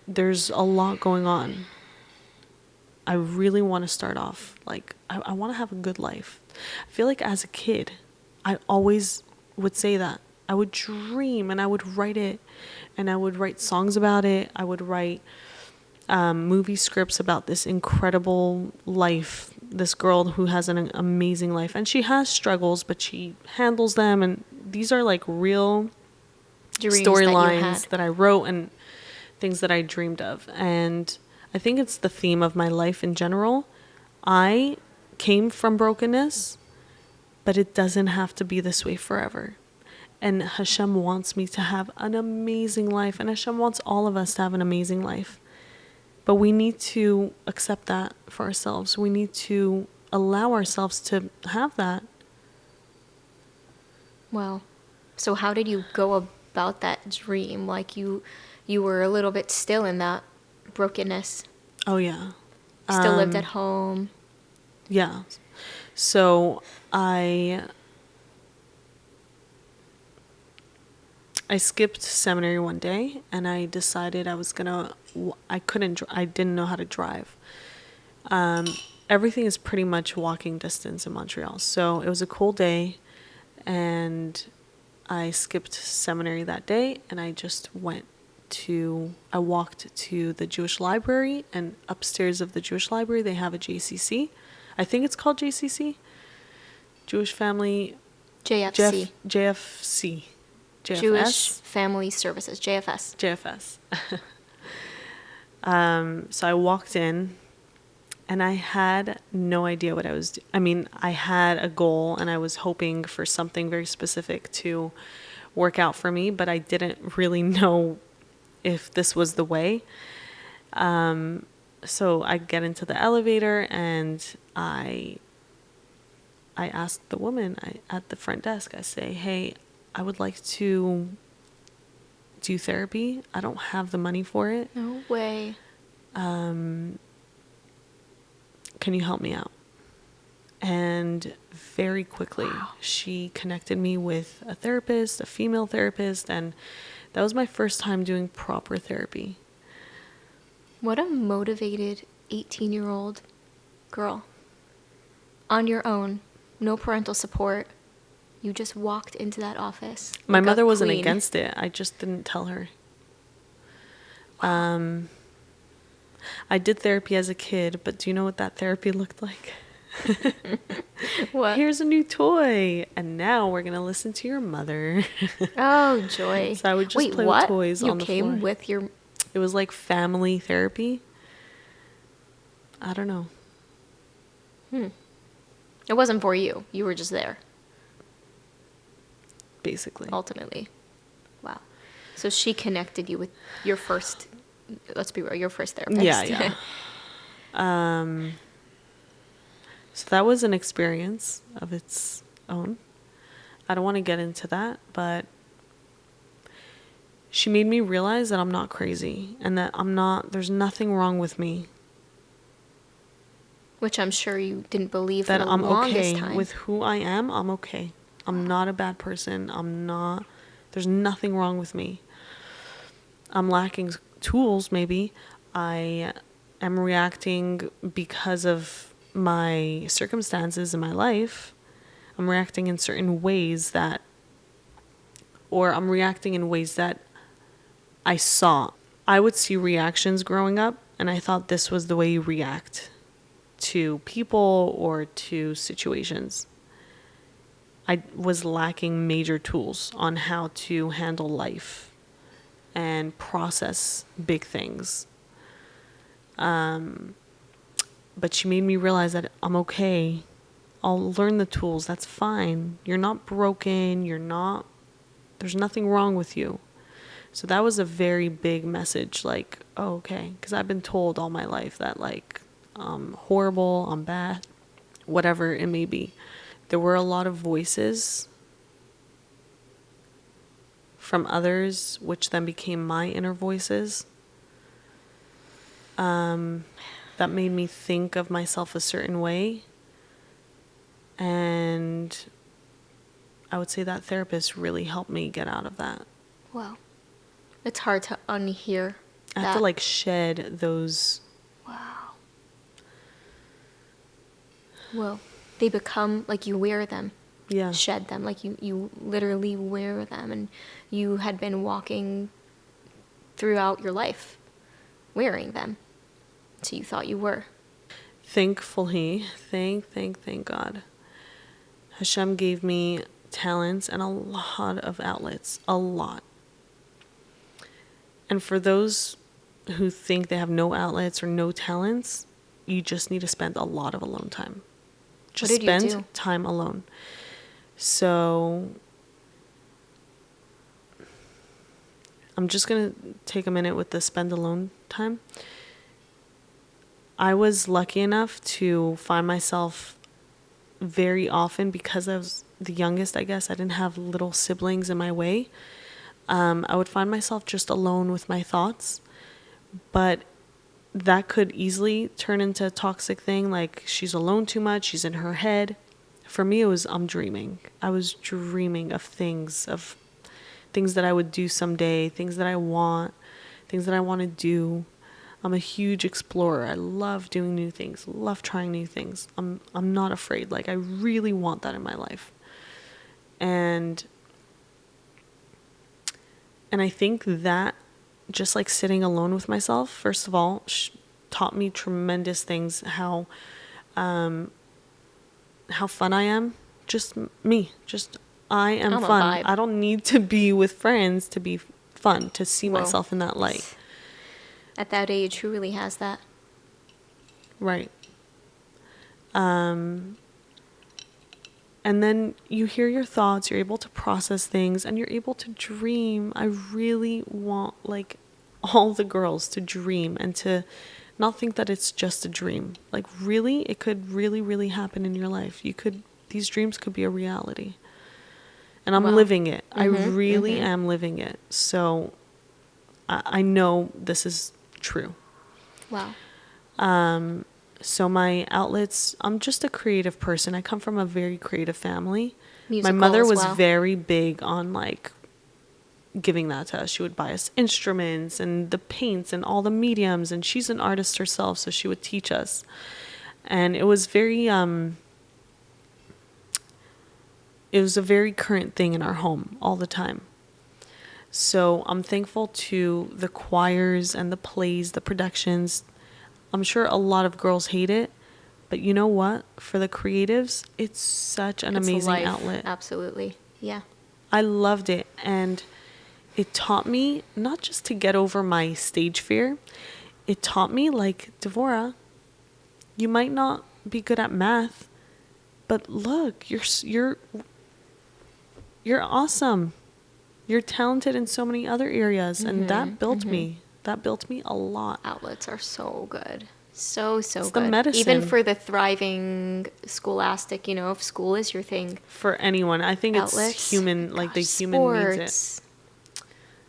There's a lot going on. I really want to start off, like, I want to have a good life. I feel like as a kid, I always would say that. I would dream, and I would write it, and I would write songs about it. I would write movie scripts about this incredible life, this girl who has an amazing life. And she has struggles, but she handles them. And these are like real storylines that I wrote and things that I dreamed of. And I think it's the theme of my life in general. I came from brokenness, but it doesn't have to be this way forever. And Hashem wants me to have an amazing life. And Hashem wants all of us to have an amazing life. But we need to accept that for ourselves. We need to allow ourselves to have that. Well, so how did you go about that dream? Like, you were a little bit still in that brokenness. Oh, yeah. Still lived at home. Yeah. So I skipped seminary one day, and I decided I didn't know how to drive. Everything is pretty much walking distance in Montreal. So it was a cool day, and I skipped seminary that day, and I just I walked to the Jewish library, and upstairs of the Jewish library, they have a JCC. I think it's called JCC. Jewish Family... JFC. JFC. JFS? Jewish Family Services, JFS. So I walked in, and I had no idea what I was doing. I mean, I had a goal, and I was hoping for something very specific to work out for me, but I didn't really know if this was the way. So I get into the elevator, and I asked the woman at the front desk, I say, hey, I would like to do therapy. I don't have the money for it. No way. Can you help me out? And very quickly, she connected me with a therapist, a female therapist, and that was my first time doing proper therapy. What a motivated 18-year-old girl. On your own, no parental support. You just walked into that office. My mother wasn't against it. I just didn't tell her. I did therapy as a kid, but do you know what that therapy looked like? What? Here's a new toy, and now we're gonna listen to your mother. Oh, joy. So I would just Wait, play with what? toys You on the came floor. with your... It was like family therapy. I don't know. It wasn't for you. You were just there, Basically. ultimately. Wow. So she connected you with your first, let's be real, your first therapist. Yeah. So that was an experience of its own. I don't want to get into that, but she made me realize that I'm not crazy and that there's nothing wrong with me. Which I'm sure you didn't believe That for the I'm longest okay time. with who I am. I'm okay. I'm not a bad person. There's nothing wrong with me. I'm lacking tools, maybe. I am reacting because of my circumstances in my life. I'm reacting in certain ways I'm reacting in ways that I saw. I would see reactions growing up, and I thought this was the way you react to people or to situations. I was lacking major tools on how to handle life and process big things. But she made me realize that I'm okay. I'll learn the tools. That's fine. You're not broken. There's nothing wrong with you. So that was a very big message. Like, oh, okay. Because I've been told all my life that, like, I'm horrible, I'm bad, whatever it may be. There were a lot of voices from others, which then became my inner voices. That made me think of myself a certain way. And I would say that therapist really helped me get out of that. Wow. It's hard to unhear I that. have to like shed those. Wow. Well, they become like you wear them. Yeah. Shed them. Like you literally wear them. And you had been walking throughout your life wearing them. So you thought you were. Thankfully, thank God, Hashem gave me talents and a lot of outlets. A lot. And for those who think they have no outlets or no talents, you just need to spend a lot of alone time. Just What did you spend do? time alone. So I'm just going to take a minute with the spend alone time. I was lucky enough to find myself very often, because I was the youngest, I guess. I didn't have little siblings in my way. I would find myself just alone with my thoughts. But that could easily turn into a toxic thing, like she's alone too much, she's in her head. For me, it was I'm dreaming. I was dreaming of things that I would do someday, things that I want to do. I'm a huge explorer. I love doing new things, love trying new things. I'm not afraid. Like, I really want that in my life. And I think that just like sitting alone with myself, first of all, taught me tremendous things. How fun I am. Just me. Just I am I'm a fun. vibe. I don't need to be with friends to be fun, to see Whoa. myself in that light. At that age, who really has that? Right. And then you hear your thoughts, you're able to process things, and you're able to dream. I really want, like, all the girls to dream and to not think that it's just a dream. Like, really, it could really, really happen in your life. These dreams could be a reality. And I'm living it. I really am living it. So I know this is true. Wow. So my outlets, I'm just a creative person. I come from a very creative family. Musical my mother as was well. very big on like giving that to us. She would buy us instruments and the paints and all the mediums, and she's an artist herself, so she would teach us. And it was it was a very current thing in our home all the time. So I'm thankful to the choirs and the plays, the productions. I'm sure a lot of girls hate it, but you know what? For the creatives, it's such an amazing outlet. Absolutely. Yeah. I loved it, and it taught me not just to get over my stage fear. It taught me, like, Devorah, you might not be good at math, but look, you're awesome. You're talented in so many other areas, and that built me. That built me a lot. Outlets are so good. So It's good. the medicine. Even for the thriving scholastic, if school is your thing. For anyone. I think Outlets. It's human, like the human Sports. needs it.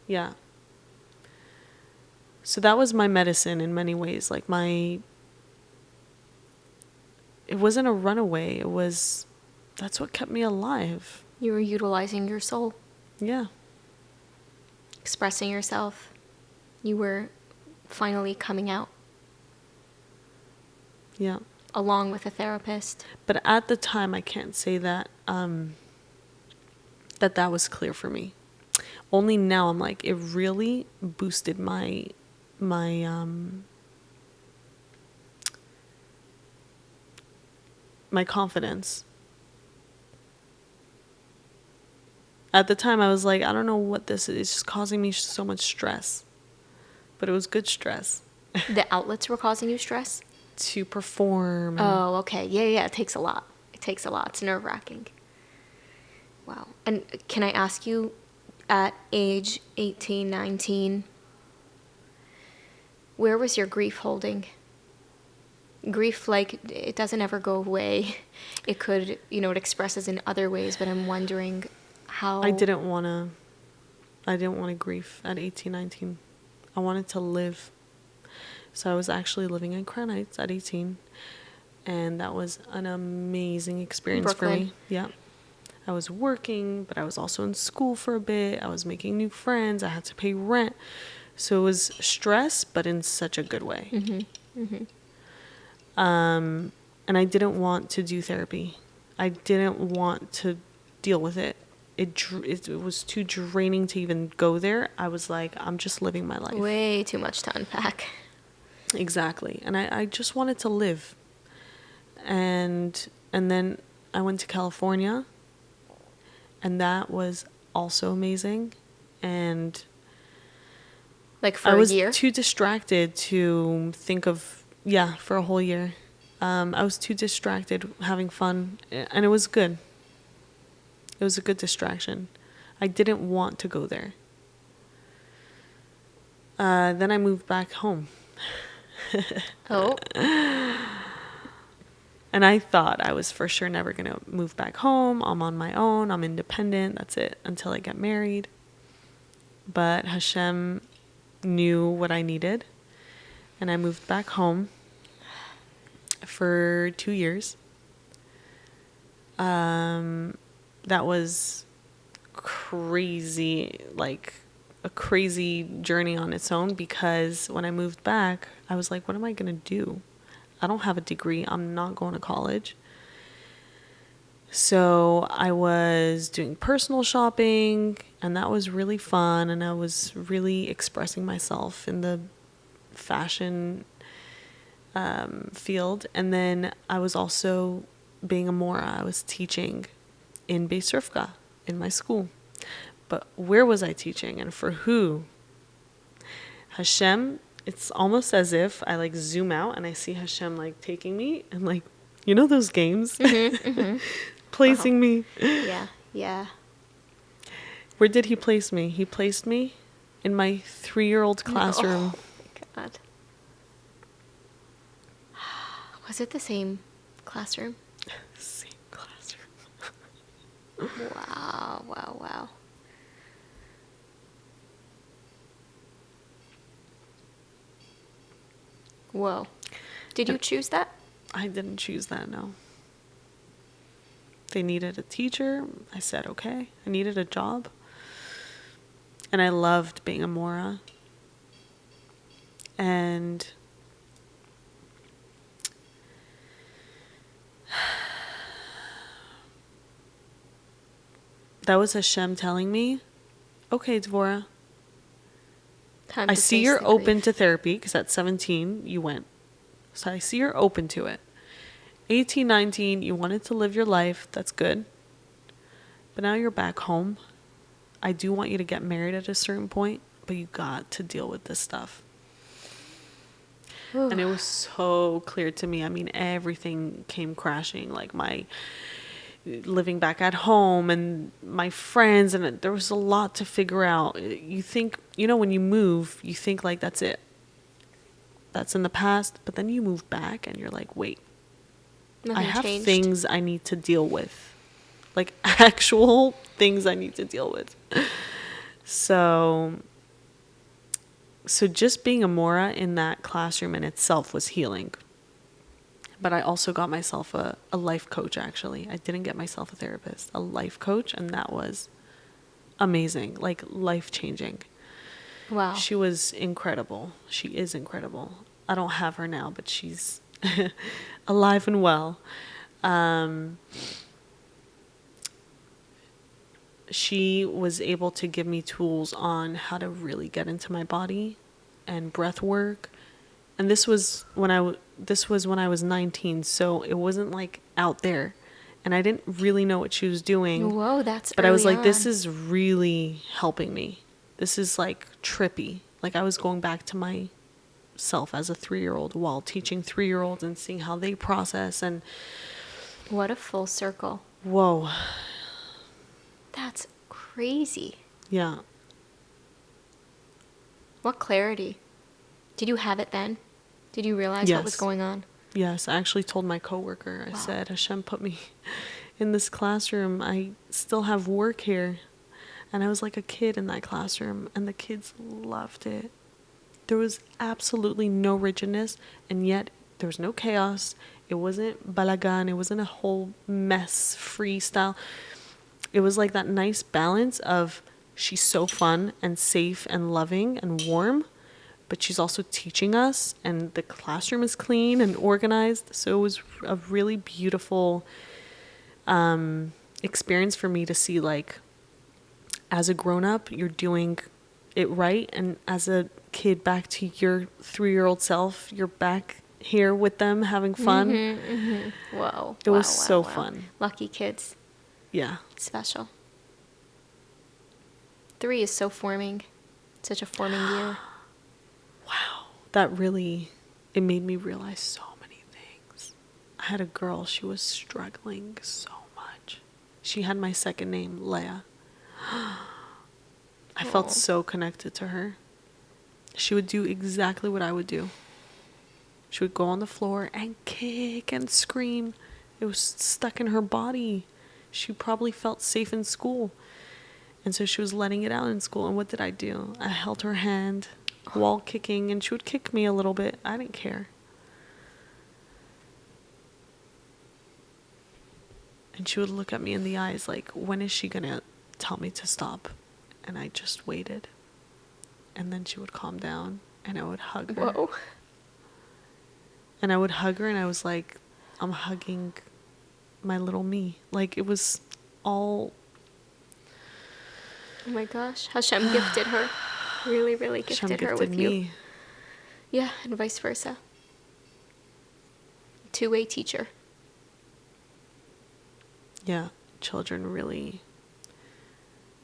Yeah. So that was my medicine in many ways. Like it wasn't a runaway. That's what kept me alive. You were utilizing your soul. Yeah. Expressing yourself. You were finally coming out. Yeah. Along with a therapist. But at the time, I can't say that that was clear for me. Only now I'm like, it really boosted my confidence. At the time, I was like, I don't know what this is. It's just causing me so much stress. But it was good stress. The outlets were causing you stress? To perform. Oh, okay. Yeah. It takes a lot. It's nerve-wracking. Wow. And can I ask you, at age 18, 19, where was your grief holding? Grief, like, it doesn't ever go away. It could, it expresses in other ways, but I'm wondering how... I didn't want to grieve at 18, 19. I wanted to live. So I was actually living in Crown Heights at 18. And that was an amazing experience for me. Yeah. I was working, but I was also in school for a bit. I was making new friends. I had to pay rent. So it was stress, but in such a good way. And I didn't want to do therapy. I didn't want to deal with it. It was too draining to even go there. I was like, I'm just living my life. Way too much to unpack. Exactly. And I just wanted to live. And then I went to California, and that was also amazing. And like for a year? I was too distracted to think of, for a whole year. I was too distracted having fun, and it was good. It was a good distraction. I didn't want to go there. Then I moved back home. Oh. And I thought I was for sure never going to move back home. I'm on my own. I'm independent. That's it until I get married. But Hashem knew what I needed. And I moved back home for 2 years. That was crazy, like a crazy journey on its own, because when I moved back, I was like, what am I going to do? I don't have a degree. I'm not going to college. So I was doing personal shopping, and that was really fun. And I was really expressing myself in the fashion field. And then I was also being a Mora. I was teaching in Beis Rivka in my school. But where was I teaching and for who? Hashem, it's almost as if I like zoom out and I see Hashem like taking me and like, those games? Placing me. Yeah. Where did he place me? He placed me in my 3-year-old classroom. Oh, my God. Was it the same classroom? Same classroom. Wow. Whoa. Did you choose that? I didn't choose that, no. They needed a teacher. I said, okay. I needed a job. And I loved being a Mora. And that was Hashem telling me, okay, Devorah, I see you're open to therapy because at 17 you went. So I see you're open to it. 18, 19, you wanted to live your life. That's good. But now you're back home. I do want you to get married at a certain point, but you got to deal with this stuff. Ooh. And it was so clear to me. I mean, everything came crashing, like my living back at home and my friends, and there was a lot to figure out. You think, when you move, you think like that's it. That's in the past, but then you move back and you're like, wait, nothing I have changed. Things I need to deal with. Like actual things I need to deal with. So just being a Mora in that classroom in itself was healing. But I also got myself a life coach, actually. I didn't get myself a therapist, a life coach, and that was amazing, like life-changing. Wow. She was incredible. She is incredible. I don't have her now, but she's alive and well. She was able to give me tools on how to really get into my body and breath work. And this was when I was 19, so it wasn't like out there. And I didn't really know what she was doing. Whoa, that's But I was like, on. this is really helping me. This is like trippy. Like I was going back to myself as a 3-year-old while teaching 3-year-olds and seeing how they process. And what a full circle. Whoa. That's crazy. Yeah. What clarity. Did you have it then? Did you realize what was going on? Yes, I actually told my coworker. I said, Hashem put me in this classroom. I still have work here. And I was like a kid in that classroom, and the kids loved it. There was absolutely no rigidness, and yet there was no chaos. It wasn't balagan. It wasn't a whole mess freestyle. It was like that nice balance of she's so fun and safe and loving and warm, but she's also teaching us, and the classroom is clean and organized. So it was a really beautiful experience for me to see, like, as a grown-up, you're doing it right, and as a kid, back to your 3-year-old self, you're back here with them having fun. Mm-hmm, mm-hmm. Whoa. It was so fun. Lucky kids. Yeah. Special. 3 is so forming. Such a forming year. Wow. That really, it made me realize so many things. I had a girl, she was struggling so much. She had my second name, Leah. I felt so connected to her. She would do exactly what I would do. She would go on the floor and kick and scream. It was stuck in her body. She probably felt safe in school. And so she was letting it out in school. And what did I do? I held her hand, wall kicking, and she would kick me a little bit. I didn't care. And she would look at me in the eyes like, when is she going to tell me to stop? And I just waited. And then she would calm down, and I would hug her. Whoa. And I would hug her, and I was like, I'm hugging my little me. Like, it was all... Oh my gosh. Hashem gifted her. Really, really gifted her with you. Me. Yeah, and vice versa. Two-way teacher. Yeah, children really,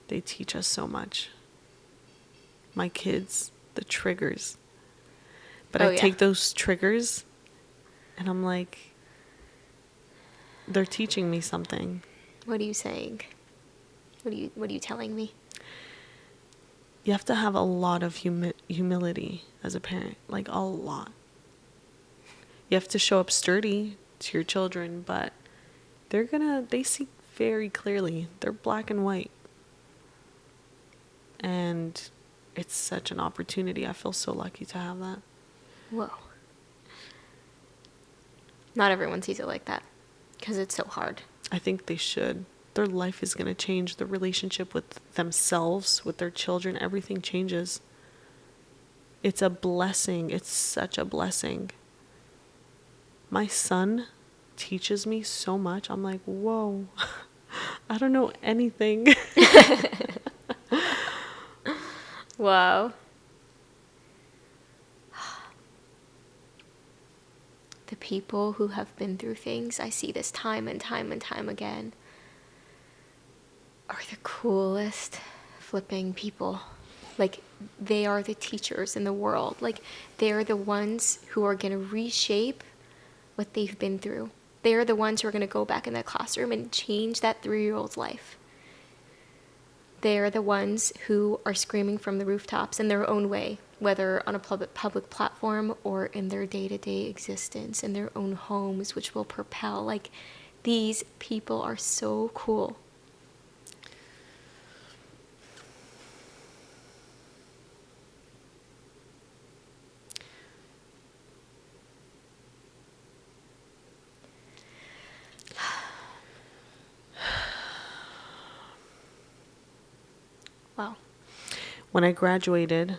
they teach us so much. My kids, the triggers. But I take those triggers and I'm like, they're teaching me something. What are you saying? What are you telling me? You have to have a lot of humility as a parent, like a lot. You have to show up sturdy to your children, but they see very clearly. They're black and white. And it's such an opportunity. I feel so lucky to have that. Whoa. Not everyone sees it like that because it's so hard. I think they should. Their life is going to change. The relationship with themselves, with their children, everything changes. It's a blessing. It's such a blessing. My son teaches me so much. I'm like, whoa, I don't know anything. Wow. the people who have been through things, I see this time and time and time again, are the coolest flipping people. Like, they are the teachers in the world. Like, they are the ones who are going to reshape what they've been through. They are the ones who are going to go back in that classroom and change that 3-year-old's life. They are the ones who are screaming from the rooftops in their own way, whether on a public platform or in their day-to-day existence, in their own homes, which will propel. Like, these people are so cool. Wow. When I graduated,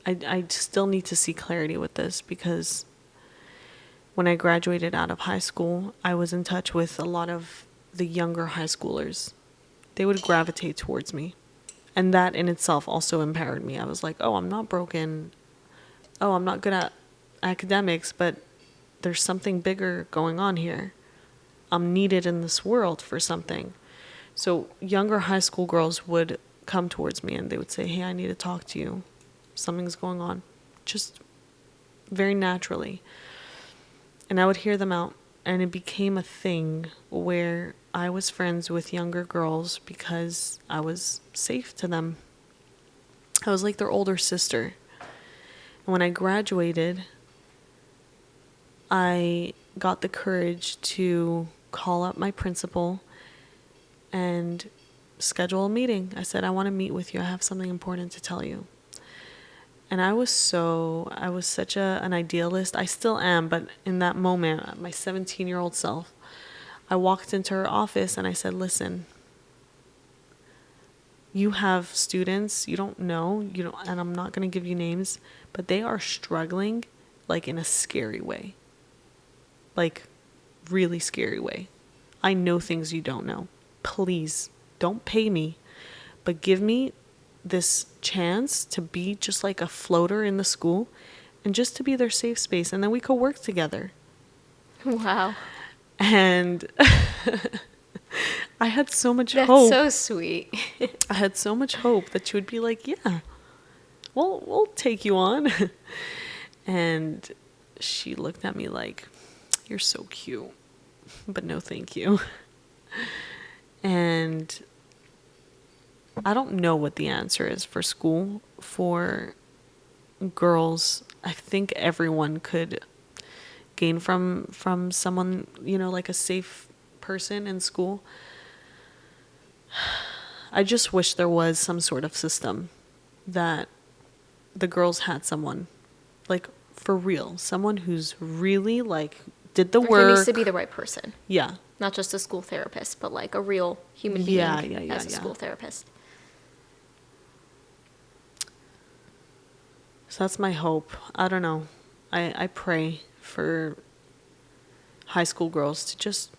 I still need to see clarity with this, because when I graduated out of high school, I was in touch with a lot of the younger high schoolers. They would gravitate towards me. And that in itself also empowered me. I was like, oh, I'm not broken. Oh, I'm not good at academics, but there's something bigger going on here. I'm needed in this world for something. So younger high school girls would come towards me and they would say, hey, I need to talk to you. Something's going on. Just very naturally. And I would hear them out. And it became a thing where I was friends with younger girls because I was safe to them. I was like their older sister. And when I graduated, I got the courage to call up my principal and schedule a meeting. I said, I want to meet with you. I have something important to tell you. And I was such an idealist. I still am, but in that moment, my 17-year-old self, I walked into her office and I said, listen, you have students you don't know, and I'm not going to give you names, but they are struggling like in a scary way. Like, really scary way. I know things you don't know. Please, don't pay me, but give me this chance to be just like a floater in the school and just to be their safe space, and then we could work together. Wow. And I had so much hope. That's so sweet. I had so much hope that she would be like, yeah, we'll take you on. And she looked at me like, you're so cute, but no thank you. And I don't know what the answer is for school. For girls, I think everyone could gain from someone, like a safe person in school. I just wish there was some sort of system that the girls had someone, like, for real, someone who's really, like, did the work. There needs to be the right person. Yeah. Not just a school therapist, but like a real human being as a school therapist. So that's my hope. I don't know. I pray for high school girls to just,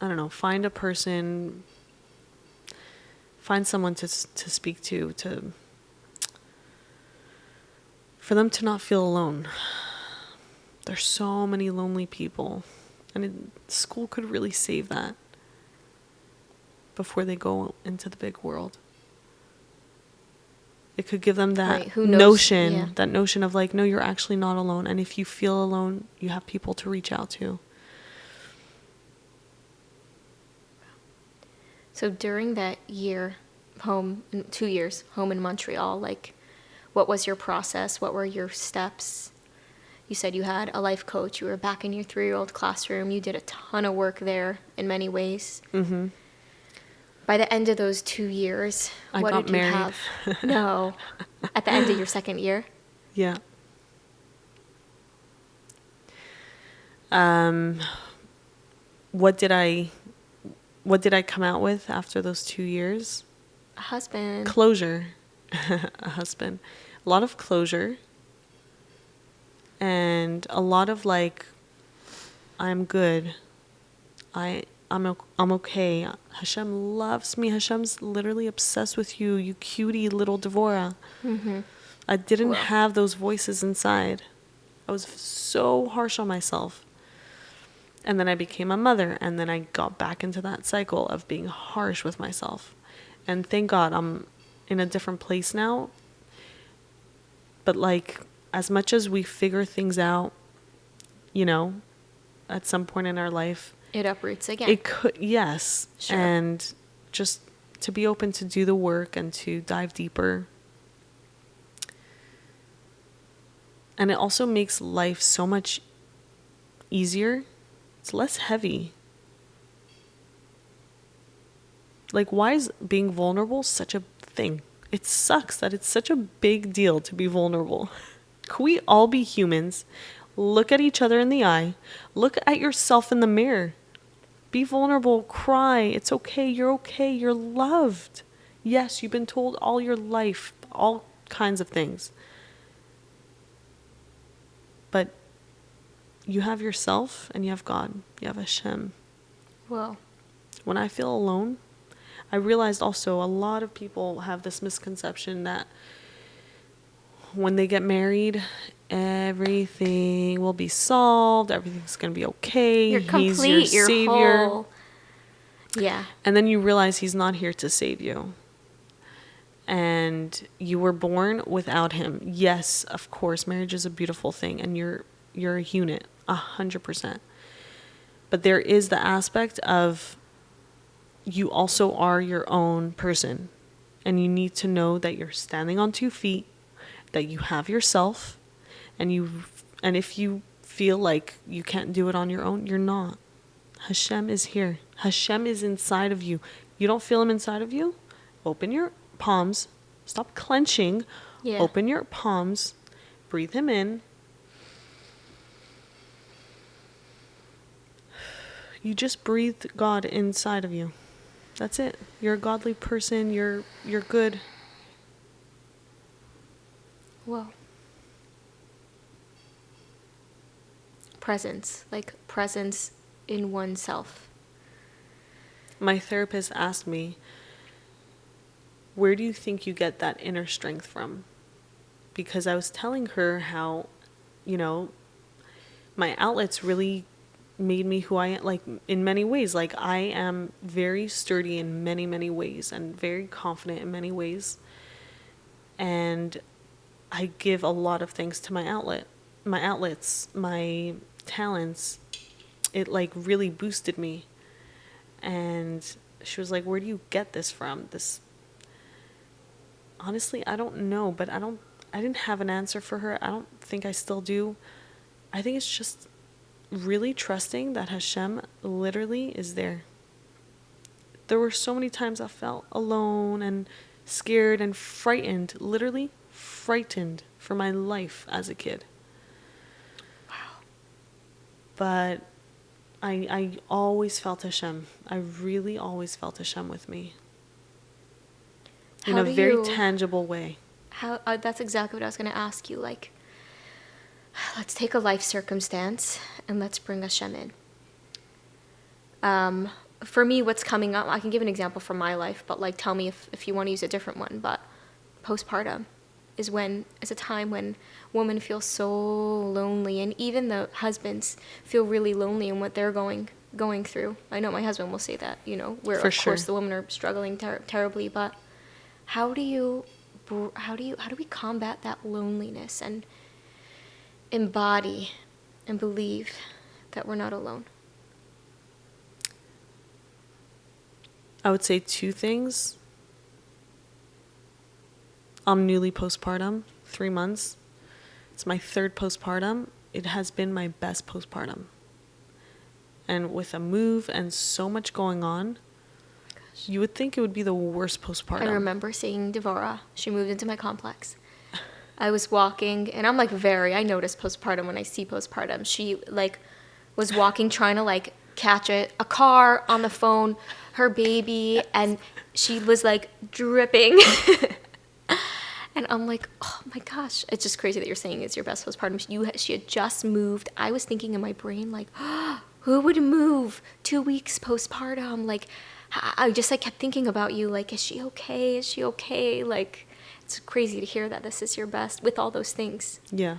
I don't know, find a person, find someone to speak to for them to not feel alone. There's so many lonely people, and school could really save that before they go into the big world. It could give them that that notion of like, no, you're actually not alone. And if you feel alone, you have people to reach out to. So during that year, 2 years, home in Montreal, like, what was your process? What were your steps? You said you had a life coach. You were back in your 3-year-old classroom. You did a ton of work there in many ways. Mm-hmm. By the end of those 2 years, what did you have? No. At the end of your second year? Yeah. What did I come out with after those 2 years? A husband. Closure. A husband. A lot of closure. And a lot of like, I'm good. I'm okay. Hashem loves me. Hashem's literally obsessed with you, you cutie little Devorah. Mm-hmm. I didn't have those voices inside. I was so harsh on myself. And then I became a mother, and then I got back into that cycle of being harsh with myself. And thank God I'm in a different place now. But like, as much as we figure things out, you know, at some point in our life, It uproots again. it could, yes. Sure. And just to be open to do the work and to dive deeper. And it also makes life so much easier. It's less heavy. Like, why is being vulnerable such a thing? It sucks that it's such a big deal to be vulnerable. Can we all be humans? Look at each other in the eye. Look at yourself in the mirror. Be vulnerable. Cry. It's okay. You're okay. You're loved. Yes, you've been told all your life all kinds of things. But you have yourself and you have God. You have Hashem. Well, When I feel alone, I realized also a lot of people have this misconception that when they get married, everything will be solved. Everything's going to be okay. you're complete. He's your savior. You're whole. Yeah. And then you realize he's not here to save you. And you were born without him. Yes, of course, marriage is a beautiful thing, and you're a unit, 100%. But there is the aspect of you also are your own person, and you need to know that you're standing on 2 feet, that you have yourself, and if you feel like you can't do it on your own, you're not. Hashem is here. Hashem is inside of you. You don't feel him inside of you? Open your palms. Stop clenching. Yeah. Open your palms. Breathe him in. You just breathed God inside of you. That's it. You're a godly person. You're good. Whoa. Presence. Like presence in oneself. My therapist asked me, where do you think you get that inner strength from? Because I was telling her how, my outlets really made me who I am, like in many ways. Like I am very sturdy in many, many ways and very confident in many ways. And I give a lot of things to my outlets, my talents. It like really boosted me. And she was like, where do you get this from? Honestly, I don't know, but I didn't have an answer for her. I don't think I still do. I think it's just really trusting that Hashem literally is there. There were so many times I felt alone and scared and frightened, literally frightened for my life as a kid. Wow. But I always felt Hashem. I really always felt Hashem with me. In a very tangible way. That's exactly what I was going to ask you. Like, let's take a life circumstance and let's bring Hashem in. For me, what's coming up, I can give an example from my life, but like tell me if you want to use a different one. But postpartum is a time when women feel so lonely, and even the husbands feel really lonely in what they're going through. I know my husband will say that, where For of sure. course the women are struggling terribly, but how do we combat that loneliness and embody and believe that we're not alone? I would say 2 things. I'm newly postpartum, 3 months. It's my 3rd postpartum. It has been my best postpartum. And with a move and so much going on, you would think it would be the worst postpartum. I remember seeing Devorah. She moved into my complex. I was walking, and I'm like I notice postpartum when I see postpartum. She like was walking, trying to like catch a car on the phone, her baby, and she was like dripping. And I'm like, oh my gosh, it's just crazy that you're saying it's your best postpartum. She had just moved. I was thinking in my brain like, who would move 2 weeks postpartum? Like, I just like kept thinking about you. Like, is she okay? Is she okay? Like, it's crazy to hear that this is your best with all those things. Yeah.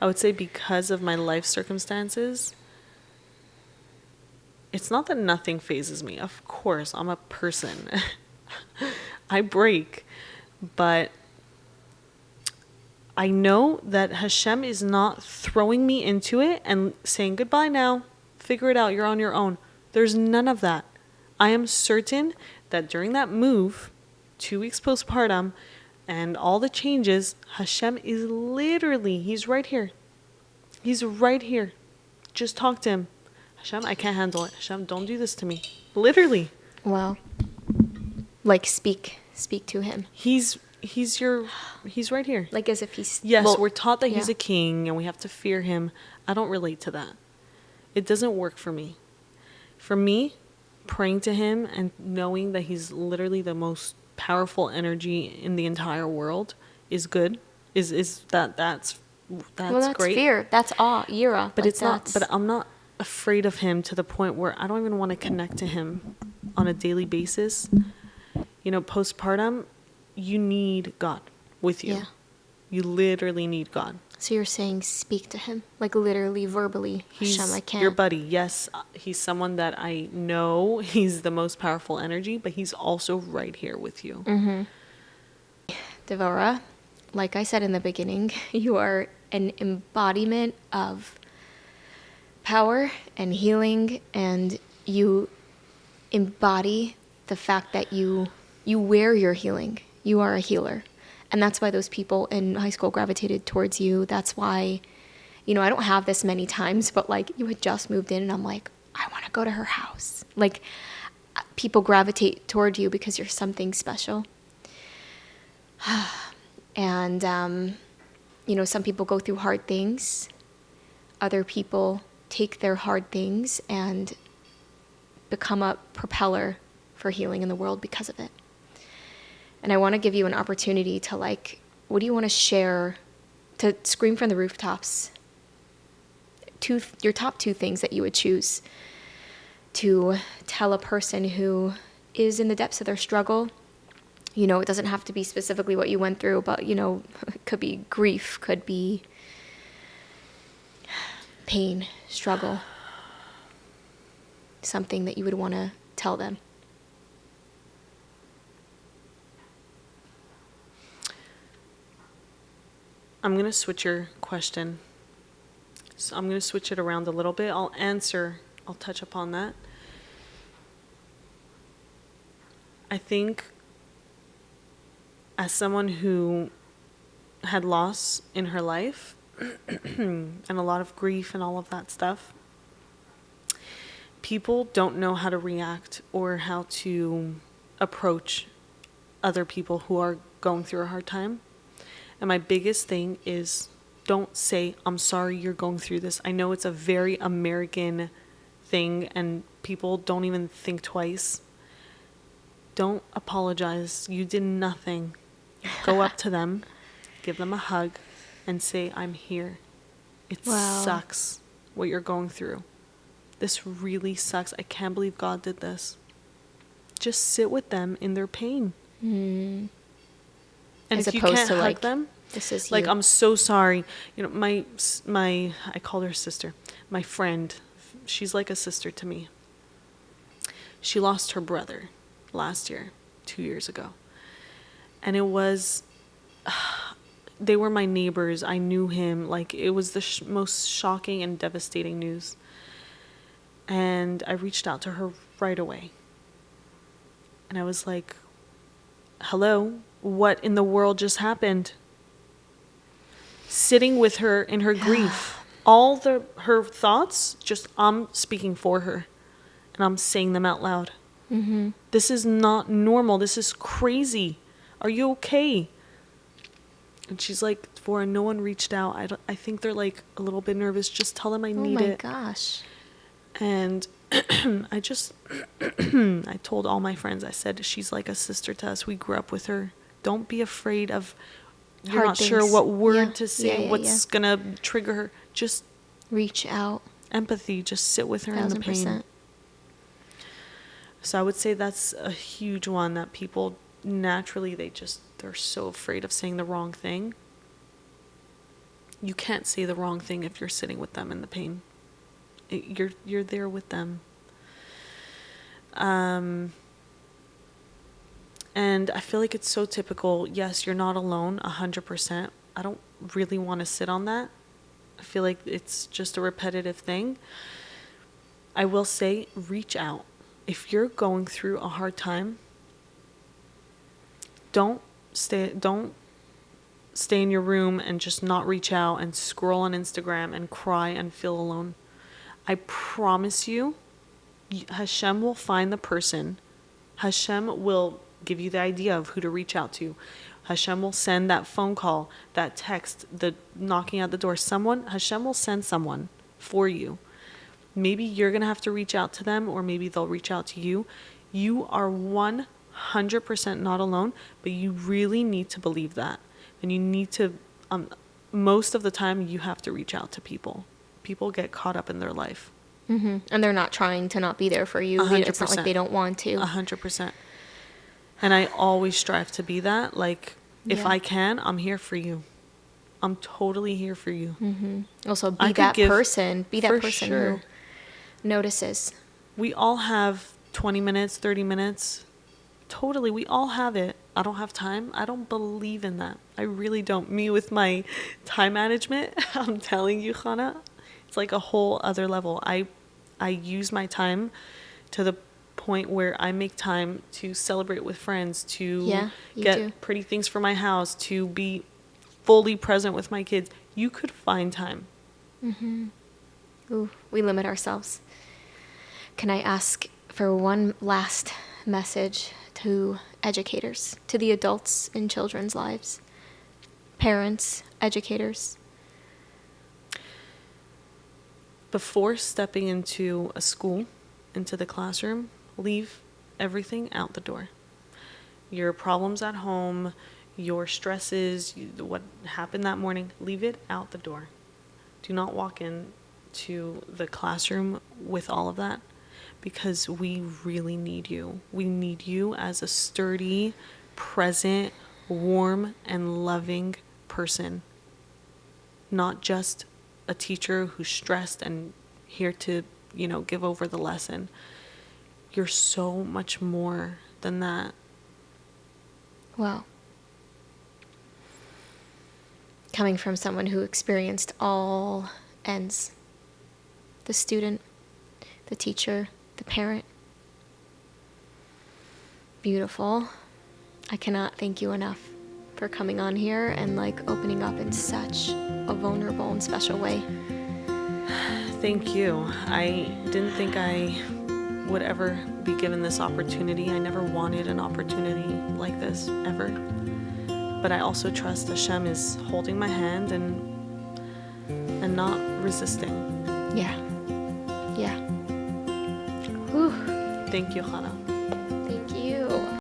I would say because of my life circumstances, it's not that nothing phases me. Of course, I'm a person. I break. But I know that Hashem is not throwing me into it and saying, goodbye now, figure it out, you're on your own. There's none of that. I am certain that during that move, 2 weeks postpartum, and all the changes, Hashem is literally, he's right here. He's right here. Just talk to him. Hashem, I can't handle it. Hashem, don't do this to me. Literally. Wow. Like speak to him. He's right here. Like as if he's... Yes, well, we're taught that he's yeah. a king and we have to fear him. I don't relate to that. It doesn't work for me. For me, praying to him and knowing that he's literally the most powerful energy in the entire world is good. That's well, that's great. fear. That's awe, yira. But like it's not. But I'm not afraid of him to the point where I don't even want to connect to him on a daily basis. You know, postpartum, you need God with you. Yeah. You literally need God. So you're saying speak to him, like literally, verbally. He's Hashem, I can't. your buddy. Yes, he's someone that I know. He's the most powerful energy, but he's also right here with you. Mm-hmm. Devorah, like I said in the beginning, you are an embodiment of power and healing, and you embody the fact that you wear your healing. You are a healer. And that's why those people in high school gravitated towards you. That's why, you know, I don't have this many times, but like you had just moved in and I'm like, I want to go to her house. Like people gravitate toward you because you're something special. And, you know, some people go through hard things. Other people take their hard things and become a propeller for healing in the world because of it. And I want to give you an opportunity to, like, what do you want to share, to scream from the rooftops? Your top 2 things that you would choose to tell a person who is in the depths of their struggle. You know, it doesn't have to be specifically what you went through, but, you know, it could be grief, could be pain, struggle, something that you would want to tell them. I'm going to switch your question. So I'm going to switch it around a little bit. I'll touch upon that. I think as someone who had loss in her life and a lot of grief and all of that stuff, people don't know how to react or how to approach other people who are going through a hard time. And my biggest thing is, don't say, I'm sorry you're going through this. I know it's a very American thing and people don't even think twice. Don't apologize. You did nothing. Go up to them, give them a hug, and say, I'm here. It sucks what you're going through. This really sucks. I can't believe God did this. Just sit with them in their pain. Mm. And as if you opposed can't to hug like them, this is like, you. I'm so sorry. You know, my I called her sister. My friend, she's like a sister to me. She lost her brother last year, 2 years ago. And it was, they were my neighbors. I knew him. Like, it was the most shocking and devastating news. And I reached out to her right away. And I was like, hello, what in the world just happened? Sitting with her in her grief. All her thoughts, just I'm speaking for her. And I'm saying them out loud. Mm-hmm. This is not normal. This is crazy. Are you okay? And she's like, Devorah, no one reached out. I think they're like a little bit nervous. Just tell them I need it. Oh my gosh. And I told all my friends, I said, she's like a sister to us. We grew up with her. Don't be afraid of, you're Hard not things. sure what word Yeah. to say, what's going to trigger her. Just reach out. empathy. Just sit with her in the pain. 1000%. So I would say that's a huge one that people naturally, they're so afraid of saying the wrong thing. You can't say the wrong thing if you're sitting with them in the pain. You're there with them. And I feel like it's so typical. Yes, you're not alone 100%. I don't really want to sit on that. I feel like it's just a repetitive thing. I will say, reach out. If you're going through a hard time, don't stay in your room and just not reach out and scroll on Instagram and cry and feel alone. I promise you, Hashem will find the person. Hashem will give you the idea of who to reach out to. Hashem will send that phone call, that text, the knocking at the door. Hashem will send someone for you. Maybe you're going to have to reach out to them, or maybe they'll reach out to you. You are 100% not alone, but you really need to believe that. And you need to, most of the time, you have to reach out to people. People get caught up in their life. Mm-hmm. And they're not trying to not be there for you. 100%. It's not like they don't want to. 100%. And I always strive to be that. Like, if I can, I'm here for you. I'm totally here for you. Mm-hmm. Also, be that person. Be that person sure. who notices. We all have 20 minutes, 30 minutes. Totally, we all have it. I don't have time. I don't believe in that. I really don't. Me with my time management, I'm telling you, Hannah, it's like a whole other level. I use my time to the point where I make time to celebrate with friends, to get pretty things for my house, to be fully present with my kids. You could find time. Mm-hmm. Ooh, we limit ourselves. Can I ask for one last message to educators, to the adults in children's lives, parents, educators? Before stepping into a school, into the classroom, leave everything out the door. Your problems at home, your stresses, what happened that morning, leave it out the door. Do not walk in to the classroom with all of that, because we really need you. We need you as a sturdy, present, warm, and loving person. Not just a teacher who's stressed and here to, give over the lesson. You're so much more than that. Wow. Coming from someone who experienced all ends. The student, the teacher, the parent. Beautiful. I cannot thank you enough for coming on here and opening up in such a vulnerable and special way. Thank you. I didn't think I would ever be given this opportunity. I never wanted an opportunity like this, ever. But I also trust Hashem is holding my hand and not resisting. Yeah. Whew. Thank you, Hannah.